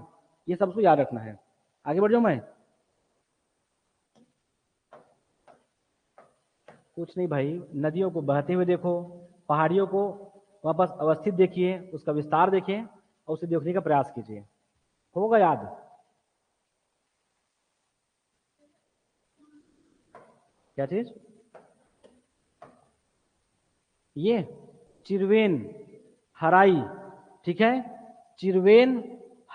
ये सबको याद रखना है। आगे बढ़ जाऊं मैं, कुछ नहीं भाई, नदियों को बहते हुए देखो, पहाड़ियों को वापस अवस्थित देखिए, उसका विस्तार देखिए और उसे देखने का प्रयास कीजिए, होगा याद। क्या चीज, ये चिरवेन, हराई, ठीक है, चिरवेन,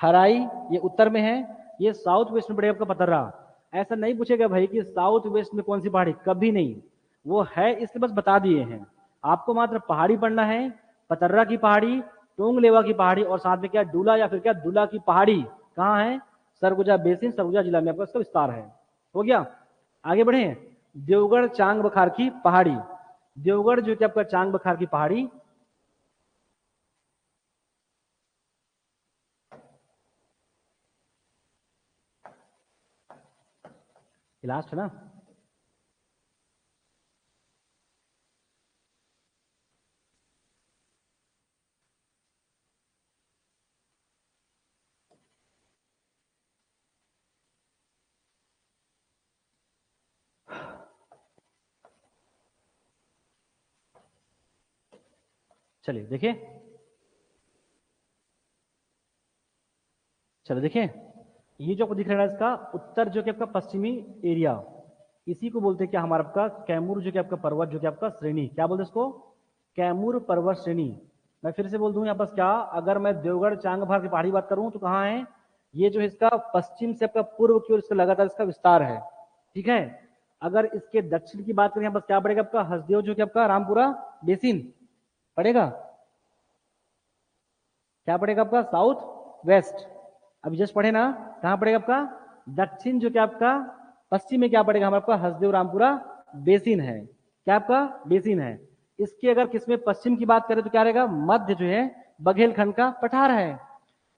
हराई ये उत्तर में है, ये साउथ वेस्ट में पड़ेगा आपका पतर्रा। ऐसा नहीं पूछेगा भाई कि साउथ वेस्ट में कौन सी पहाड़ी, कभी नहीं, वो है इसलिए बस बता दिए हैं। आपको मात्र पहाड़ी पढ़ना है, पतर्रा की पहाड़ी, टोंगलेवा की पहाड़ी, और साथ में क्या डूला या फिर क्या दुला की पहाड़ी कहाँ है, सरगुजा बेसिन, सरगुजा जिला में आपका इसका विस्तार है। हो गया, आगे बढ़े। देवगढ़ चांग बखार की पहाड़ी, देवगढ़ जो कि आपका चांग बखार की पहाड़ी, लास्ट है ना। चलिए देखिए, चलो देखिए, ये जो आपको दिख रहा है इसका उत्तर जो कि आपका पश्चिमी एरिया, इसी को बोलते हैं क्या हमारा आपका कैमूर जो कि आपका पर्वत जो कि आपका श्रेणी, क्या बोलते हैं इसको, कैमूर पर्वत श्रेणी। मैं फिर से बोल दूं यहाँ पास क्या, अगर मैं देवगढ़ चांगभार की पहाड़ी बात करूं तो कहाँ है, ये जो है इसका पश्चिम से आपका पूर्व की ओर इसका लगातार इसका विस्तार है। ठीक है, अगर इसके दक्षिण की बात करें यहाँ पास क्या पड़ेगा आपका हसदेव जो कि आपका रामपुरा बेसिन पड़ेगा, क्या पड़ेगा आपका साउथ वेस्ट, अभी जस्ट पढ़े ना, कहां पड़ेगा आपका दक्षिण जो कि आपका पश्चिम में क्या पड़ेगा हमारा आपका हसदेव रामपुरा बेसिन है, क्या आपका बेसिन है। इसके अगर किसमें पश्चिम की बात करें तो क्या रहेगा, मध्य जो है बघेलखंड का पठार है।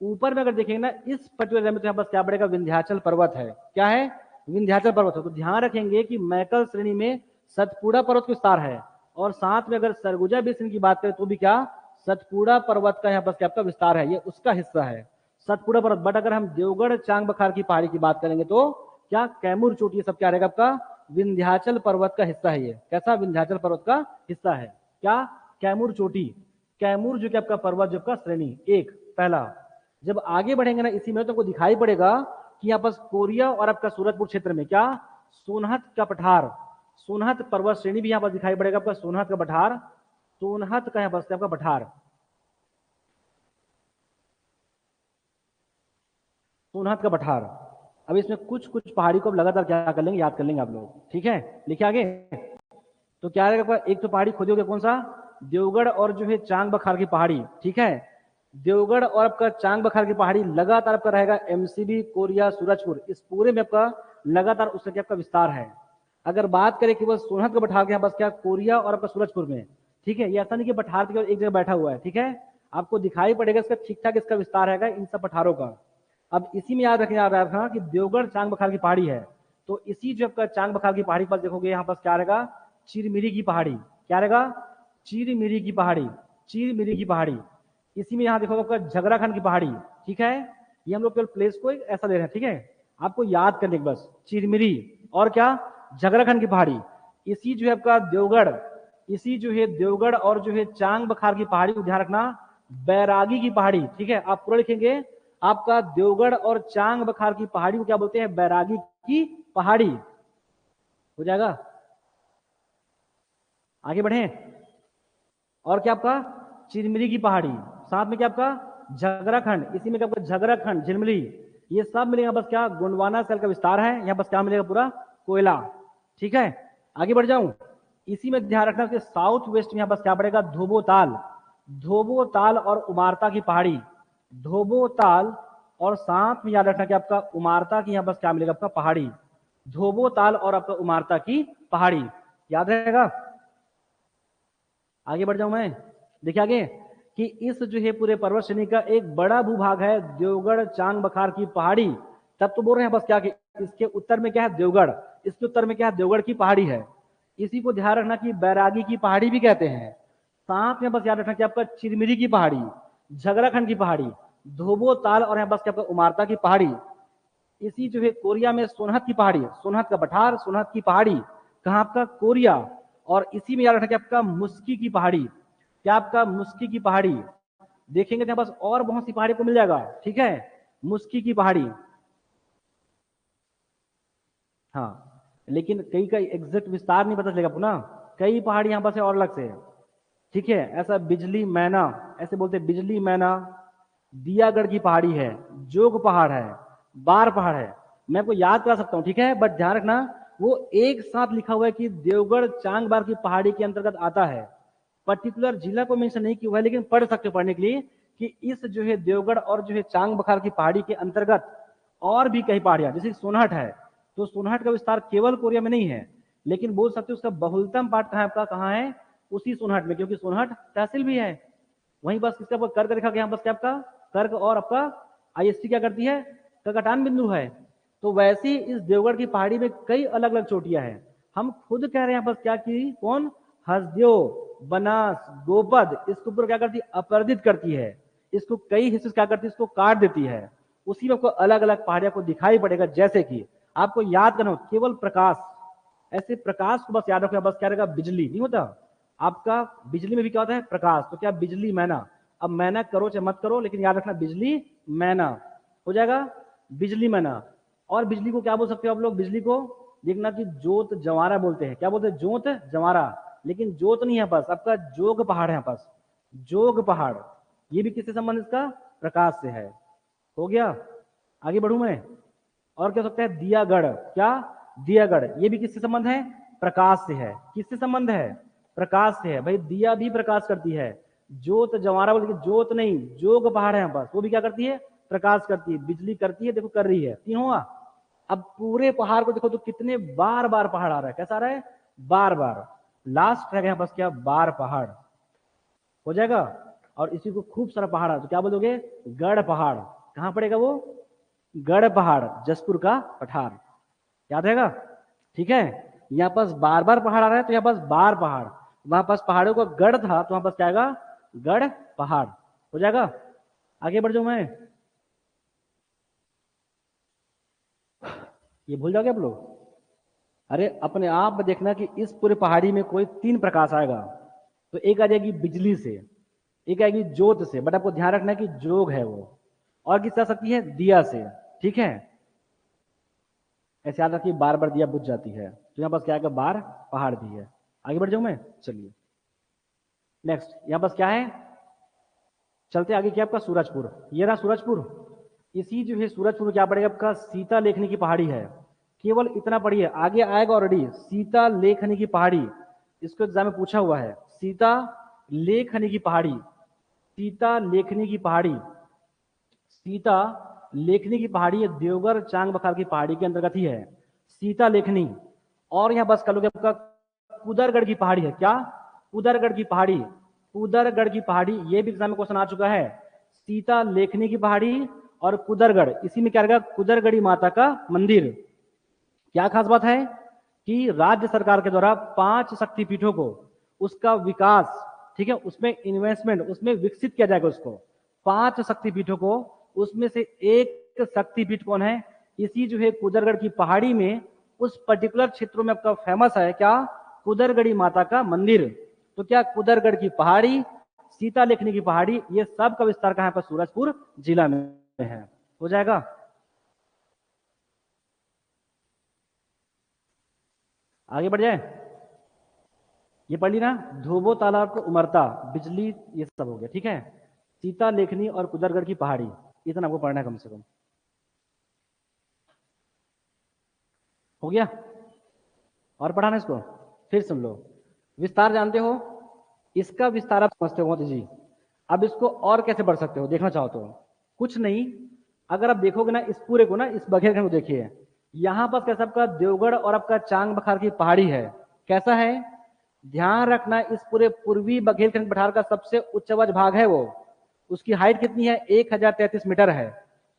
ऊपर में अगर देखेंगे ना इस पर्टिकुलर में तो यहाँ बस क्या पड़ेगा विंध्याचल पर्वत है, क्या है विंध्याचल पर्वत है। तो ध्यान रखेंगे कि मैकल श्रेणी में सतपुड़ा पर्वत का विस्तार है, और साथ में अगर सरगुजा बेसिन की बात करें तो भी क्या सतपुड़ा पर्वत का यहाँ पर क्या आपका विस्तार है, ये उसका हिस्सा है सतपुड़ा पर्वत। बट अगर हम देवगढ़ चांग बखार की पहाड़ी की बात करेंगे तो क्या कैमूर चोटी सब क्या रहेगा आपका विंध्याचल पर्वत का हिस्सा है, ये कैसा विंध्याचल पर्वत का हिस्सा है, क्या कैमूर चोटी, कैमूर जो कि आपका पर्वत जो आपका श्रेणी एक पहला। जब आगे बढ़ेंगे ना इसी में तो आपको दिखाई पड़ेगा कि यहाँ पर कोरिया और आपका सूरजपुर क्षेत्र में क्या सोनहत का पठार, सोनहत पर्वत श्रेणी भी यहाँ पर दिखाई पड़ेगा आपका सोनहत का पठार, सोनहत का यहाँ पर आपका पठार, सोनहत का पठार। अब इसमें कुछ कुछ पहाड़ी को अब लगातार क्या कर लेंगे, याद कर लेंगे आप लोग। ठीक है, लिखिए आगे। तो क्या रहेगा, एक तो पहाड़ी खोजोगे कौन सा, देवगढ़ और जो है चांग बखार की पहाड़ी। ठीक है, देवगढ़ और आपका चांग बखार की पहाड़ी लगातार आपका रहेगा एमसीबी कोरिया सूरजपुर, इस पूरे में आपका लगातार उसका क्या आपका विस्तार है। अगर बात करें कि बस सोनहत का पठार के यहाँ बस क्या कोरिया और आपका सूरजपुर में, ठीक है, ये ऐसा नहीं कि पठार केवल एक जगह बैठा हुआ है। ठीक है, आपको दिखाई पड़ेगा इसका ठीक ठाक इसका विस्तार है इन सब पठारों का। अब इसी में याद रखना कि देवगढ़ चांग बखार की पहाड़ी है, तो इसी जो आपका चांग बखार की पहाड़ी पर देखोगे यहाँ पर क्या रहेगा चिरमिरी की पहाड़ी, क्या रहेगा चिरमिरी की पहाड़ी, चिरमिरी की पहाड़ी। इसी में यहाँ देखोगे आपका झगराखंड की पहाड़ी। ठीक है, ये हम लोग केवल प्लेस को ऐसा दे रहे हैं। ठीक है, आपको याद करने के बस चिरमिरी और क्या झगराखंड की पहाड़ी, इसी जो है आपका देवगढ़, इसी जो है देवगढ़ और जो है चांग बखार की पहाड़ी को ध्यान रखना बैरागी की पहाड़ी। ठीक है, आप पूरा लिखेंगे आपका देवगढ़ और चांग बखार की पहाड़ी को क्या बोलते हैं बैरागी की पहाड़ी, हो जाएगा। आगे बढ़े, और क्या आपका चिरमिरी की पहाड़ी, साथ में क्या आपका झगराखंड, इसी में क्या आपका झगराखंड झिलमिली, ये सब मिलेगा बस क्या गोंडवाना सेल का विस्तार है, यहाँ बस क्या मिलेगा पूरा कोयला। ठीक है, आगे बढ़ जाऊं, इसी में ध्यान रखना कि साउथ वेस्ट में यहाँ बस क्या पड़ेगा धोबोताल, धोबोताल और उमारता की पहाड़ी, धोबोताल और साथ में याद रखना कि आपका उमारता की यहाँ बस क्या मिलेगा आपका पहाड़ी, धोबोताल और आपका उमारता की पहाड़ी, याद रहेगा। आगे बढ़ जाऊं मैं, देखिए आगे कि इस जो है पूरे पर्वत श्रेणी का एक बड़ा भूभाग है देवगढ़ चांग बखार की पहाड़ी। तब तो बोल रहे हैं बस क्या कि इसके उत्तर में क्या है देवगढ़, इसके उत्तर में क्या है देवगढ़ की पहाड़ी है। इसी को ध्यान रखना कि बैरागी की पहाड़ी भी कहते हैं। साथ में बस याद रखना कि आपका चिरमिरी की पहाड़ी, झगराखंड की पहाड़ी, धोबो ताल और यहाँ बस क्या आपका उमारता की पहाड़ी। इसी जो है कोरिया में सोनहत की पहाड़ी, सोनहत का पठार, सोनहत की पहाड़ी कहाँ आपका कोरिया। और इसी में याद रखना कि आपका मुस्की की पहाड़ी, क्या आपका मुस्की की पहाड़ी, देखेंगे तो बस और बहुत सी पहाड़ी को मिल जाएगा। ठीक है, मुस्की की पहाड़ी, हाँ, लेकिन कई का एग्जैक्ट विस्तार नहीं पता चलेगा आपको ना, कई पहाड़ी यहाँ पर से और अलग से। ठीक है, ऐसा बिजली मैना, ऐसे बोलते बिजली मैना, दियागढ़ की पहाड़ी है, जोग पहाड़ है, बार पहाड़ है। मैं आपको याद करा सकता हूँ, ठीक है, बट ध्यान रखना वो एक साथ लिखा हुआ है कि देवगढ़ चांग बार की पहाड़ी के अंतर्गत आता है। पर्टिकुलर जिला को मेंशन नहीं किया हुआ है, लेकिन पढ़ सकते हो पढ़ने के लिए कि इस जो है देवगढ़ और जो है चांग बखार की पहाड़ी के अंतर्गत और भी कई पहाड़ियां, जैसे सोनहट है, तो सोनहट का विस्तार केवल कोरिया में नहीं है, लेकिन बोल सकते हो उसका बहुलतम पार्ट कहाँ आपका, कहाँ है, उसी सोनहट में, क्योंकि सोनहट तहसील भी है। वहीं बस किसका कर्क रेखा के यहाँ बस क्या आपका कर्क और आपका आईएसटी क्या करती है, कटान बिंदु है। तो वैसे ही इस देवगढ़ की पहाड़ी में कई अलग अलग चोटियां हैं। हम खुद कह रहे हैं बस क्या की, कौन, हसदेव, बनास, गोपद, इसके ऊपर क्या करती है, अपराजित करती है, इसको कई हिस्से क्या करती है, इसको काट देती है। उसी में आपको अलग अलग पहाड़ियां को दिखाई पड़ेगा। जैसे कि आपको याद करना केवल प्रकाश, ऐसे प्रकाश को बस याद रखो, बस क्या रहेगा, बिजली नहीं होता आपका, बिजली में भी क्या होता है, प्रकाश, तो क्या बिजली मैना। अब मैना करो चाहे मत करो, लेकिन याद रखना बिजली मैना हो जाएगा, बिजली मैना। और बिजली को क्या बोल सकते हो आप लोग, बिजली को देखना कि जोत जवारा बोलते हैं, क्या बोलते हैं, जोत जवारा, लेकिन जोत नहीं है पास, आपका जोग पहाड़ है पास, जोग पहाड़, ये भी किससे संबंध इसका, प्रकाश से है। हो गया, आगे बढ़ू मैं, और क्या हो सकता है, दियागढ़, क्या, दियागढ़, ये भी किससे संबंध है, प्रकाश से है। किससे संबंध है, प्रकाश से है भाई, दिया भी प्रकाश करती है। जोत जवारा बोल के जोत नहीं, जोग पहाड़ है बस, वो भी क्या करती है, प्रकाश करती है, बिजली करती है, देखो कर रही है, तीन हुआ। अब पूरे पहाड़ को देखो तो कितने बार बार पहाड़ आ रहा है, कैसा आ रहा है, बार बार, लास्ट रह गया बस क्या, बार पहाड़ हो जाएगा। और इसी को खूब सारा पहाड़ है तो क्या बोलोगे, गढ़ पहाड़, कहां पड़ेगा वो, गढ़ पहाड़, जसपुर का पठार, याद रहेगा, ठीक है। यहाँ पास बार बार पहाड़ आ रहा है तो यहाँ पास बार पहाड़, वहां पास पहाड़ों का गढ़ था तो वहां पास क्या आएगा, गढ़ पहाड़ हो जाएगा। आगे बढ़ जाऊं मैं, ये भूल जाओगे आप लोग, अरे अपने आप देखना कि इस पूरे पहाड़ी में कोई तीन प्रकाश आएगा, तो एक आ जाएगी बिजली से, एक आएगी जोत से, बट आपको ध्यान रखना है कि जोग है वो, और किस आ सकती है, दिया से, ठीक है। ऐसे याद रखिए बार बार दिया बुझ जाती है, तो यहाँ पास क्या आएगा, बार पहाड़ भी है। आगे बढ़ जाऊं मैं, चलिए नेक्स्ट, यहाँ पास क्या है, चलते आगे, क्या आपका सूरजपुर, ये रहा सूरजपुर। इसी जो है सूरजपुर क्या पड़ेगा आपका, सीता लेखनी की पहाड़ी है, केवल इतना पढ़िए, आगे आएगा ऑलरेडी, सीता लेखनी की पहाड़ी, इसको एग्जाम में पूछा हुआ है, सीता लेखनी की पहाड़ी, सीता लेखनी की पहाड़ी, सीता लेखनी की पहाड़ी है, देवगढ़ चांग बखार की पहाड़ी के अंतर्गत ही है सीता लेखनी। और यहाँ बस कर लोगे आपका कुदरगढ़ की पहाड़ी है, क्या, कुदरगढ़ की पहाड़ी, कुदरगढ़ की पहाड़ी, ये भी एग्जाम में क्वेश्चन आ चुका है, सीता लेखनी की पहाड़ी और कुदरगढ़, इसी में क्या रहेगा, कुदरगढ़ी माता का मंदिर। क्या खास बात है कि राज्य सरकार के द्वारा 5 शक्तिपीठों को, उसका विकास, ठीक है, उसमें इन्वेस्टमेंट, उसमें विकसित किया जाएगा उसको, 5 शक्तिपीठों को, उसमें से एक शक्तिपीठ कौन है, इसी जो है कुदरगढ़ की पहाड़ी में, उस पर्टिकुलर क्षेत्रों में आपका फेमस है क्या, कुदरगढ़ी माता का मंदिर। तो क्या कुदरगढ़ की पहाड़ी, सीता लेखनी की पहाड़ी, ये सब का विस्तार कहां पर, सूरजपुर जिला में है, हो जाएगा। आगे बढ़ जाए, ये पढ़ ली ना, धोबो तालाब को उमरता, बिजली, ये सब हो गया, ठीक है। सीता लेखनी और कुदरगढ़ की पहाड़ी, इतना आपको पढ़ना है कम से कम, हो गया। और पढ़ाना इसको, फिर सुन लो, विस्तार जानते हो, इसका विस्तार आप समझते हो मोदी जी। अब इसको और कैसे बढ़ सकते हो, देखना चाहो तो, कुछ नहीं, अगर आप देखोगे ना इस पूरे को ना, इस बघेलखंड को देखिए, यहां पर कैसा आपका देवगढ़ और आपका चांग बखार की पहाड़ी है, कैसा है, ध्यान रखना इस पूरे पूर्वी बघेलखंड पठार का सबसे उच्चवज भाग है वो, उसकी हाइट कितनी है, 1033 मीटर है।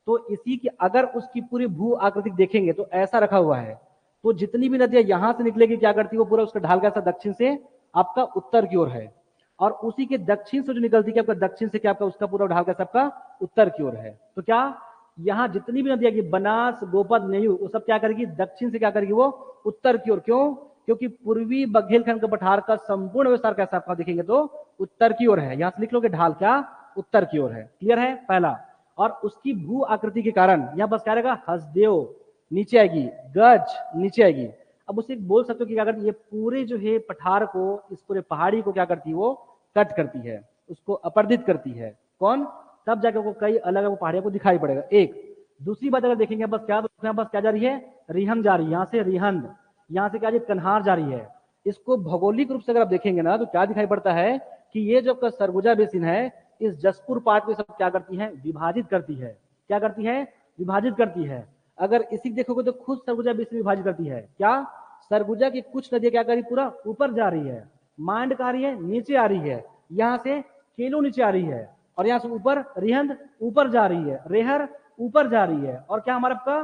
तो इसी की अगर उसकी पूरी भू आकृति देखेंगे तो ऐसा रखा हुआ है, तो जितनी भी नदियां यहां से निकलेगी क्या करती है, वो पूरा उसका ढाल कैसा दक्षिण से आपका उत्तर की ओर है, और उसी के दक्षिण से जो निकलती है आपका दक्षिण से क्या आपका उसका पूरा ढाल कैसा आपका उत्तर की ओर है। तो क्या यहाँ जितनी भी नदियां, बनास, गोपद, नेयू, वो सब क्या करेगी, दक्षिण से क्या करेगी, वो उत्तर की ओर, क्यों, क्योंकि पूर्वी बघेलखंड के पठार का संपूर्ण विस्तार कैसा आपका देखेंगे तो उत्तर की ओर है, यहां से लिख लोगे ढाल क्या उत्तर की ओर है, क्लियर है पहला। और उसकी भू आकृति के कारण यहां बस क्या रहेगा, हसदेव नीचे आएगी, गज नीचे आएगी। अब उसे बोल सकते हो कि क्या करती है, ये पूरे जो है पठार को, इस पूरे पहाड़ी को क्या करती है, वो कट करती है, उसको अपर्दित करती है, कौन, तब जाकर वो कई अलग अलग पहाड़ियों को दिखाई पड़ेगा। एक दूसरी बात अगर देखेंगे बस क्या, तो यहाँ बस क्या जा रही है, रिहंद जा रही है, यहाँ से रिहंद, यहाँ से क्या जी कन्हार जा रही है। इसको भौगोलिक रूप से अगर आप देखेंगे ना तो क्या दिखाई पड़ता है कि ये जो सरगुजा बेसिन है इस जसपुर पार्ट को सब क्या करती है, विभाजित करती है। क्या करती है, विभाजित करती है। अगर इसी देखोगे तो खुद सरगुजा बेसिन विभाजित करती है। क्या, सरगुजा की कुछ नदियां क्या कर रही, पूरा ऊपर जा रही है, मांड का रही है नीचे आ रही है, यहाँ से केलो नीचे आ रही है, और यहाँ से ऊपर रिहंद ऊपर जा रही है, रेहर ऊपर जा रही है, और क्या हमारा आपका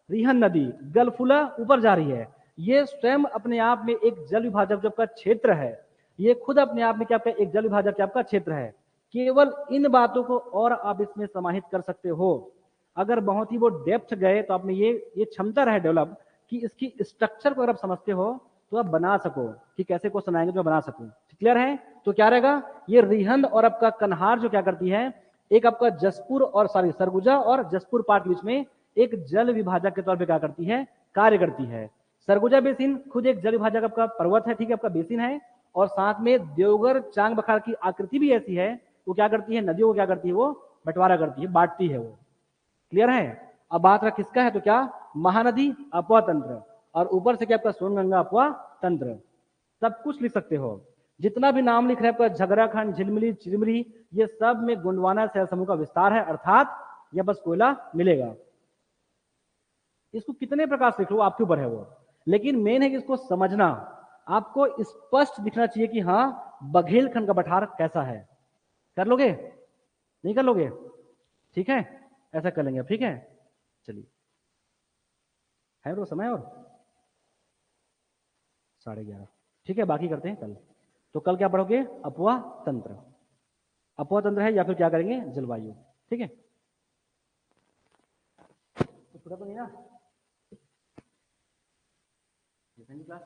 रिहंद नदी गलफुला ऊपर जा रही है। ये स्वयं अपने आप में एक जल विभाजक जो आपका क्षेत्र है, ये खुद अपने आप में क्या आपका एक जल विभाजक आपका क्षेत्र है। केवल इन बातों को और आप इसमें समाहित कर सकते हो। अगर बहुत ही वो डेप्थ गए तो आप में ये क्षमता रहे डेवलप कि इसकी स्ट्रक्चर को अगर आप समझते हो तो आप बना सको कि कैसे क्वेश्चन आएंगे तो बना सकूं। क्लियर है? तो क्या रहेगा, ये रिहंद और आपका कन्हार जो क्या करती है, एक आपका जसपुर और सरगुजा और जसपुर पार्ट के बीच में एक जल विभाजक के तौर पे क्या करती है, कार्य करती है। सरगुजा बेसिन खुद एक जल विभाजक आपका पर्वत है, ठीक है, आपका बेसिन है, और साथ में देवघर चांग बखार की आकृति भी ऐसी है, वो क्या करती है, नदियों को क्या करती है, वो बंटवारा करती है, बांटती है वो। क्लियर है? अब बात रहा किसका है, तो क्या महानदी अपवा तंत्र, और ऊपर से क्या आपका सोनगंगा अपवा तंत्र। सब कुछ लिख सकते हो, जितना भी नाम लिख रहे हैं आपका झगराखंड, झिलमिली, चिरमिरी, ये सब में गोंडवाना शहर समूह का विस्तार है, अर्थात यह बस कोयला मिलेगा। इसको कितने प्रकार से लिख लो आपके ऊपर है वो, लेकिन मेन है कि इसको समझना, आपको स्पष्ट दिखना चाहिए कि हाँ बघेलखंड का पठार कैसा है। कर लोगे, नहीं कर लोगे? ठीक है, ऐसा कर लेंगे, ठीक है। चलिए, है तो समय और 11:30, ठीक है, बाकी करते हैं कल। तो कल क्या पढ़ोगे, अपवा तंत्र, अपवा तंत्र है या फिर क्या करेंगे, जलवायु, ठीक है। तो पूरा तो नहीं ना क्लास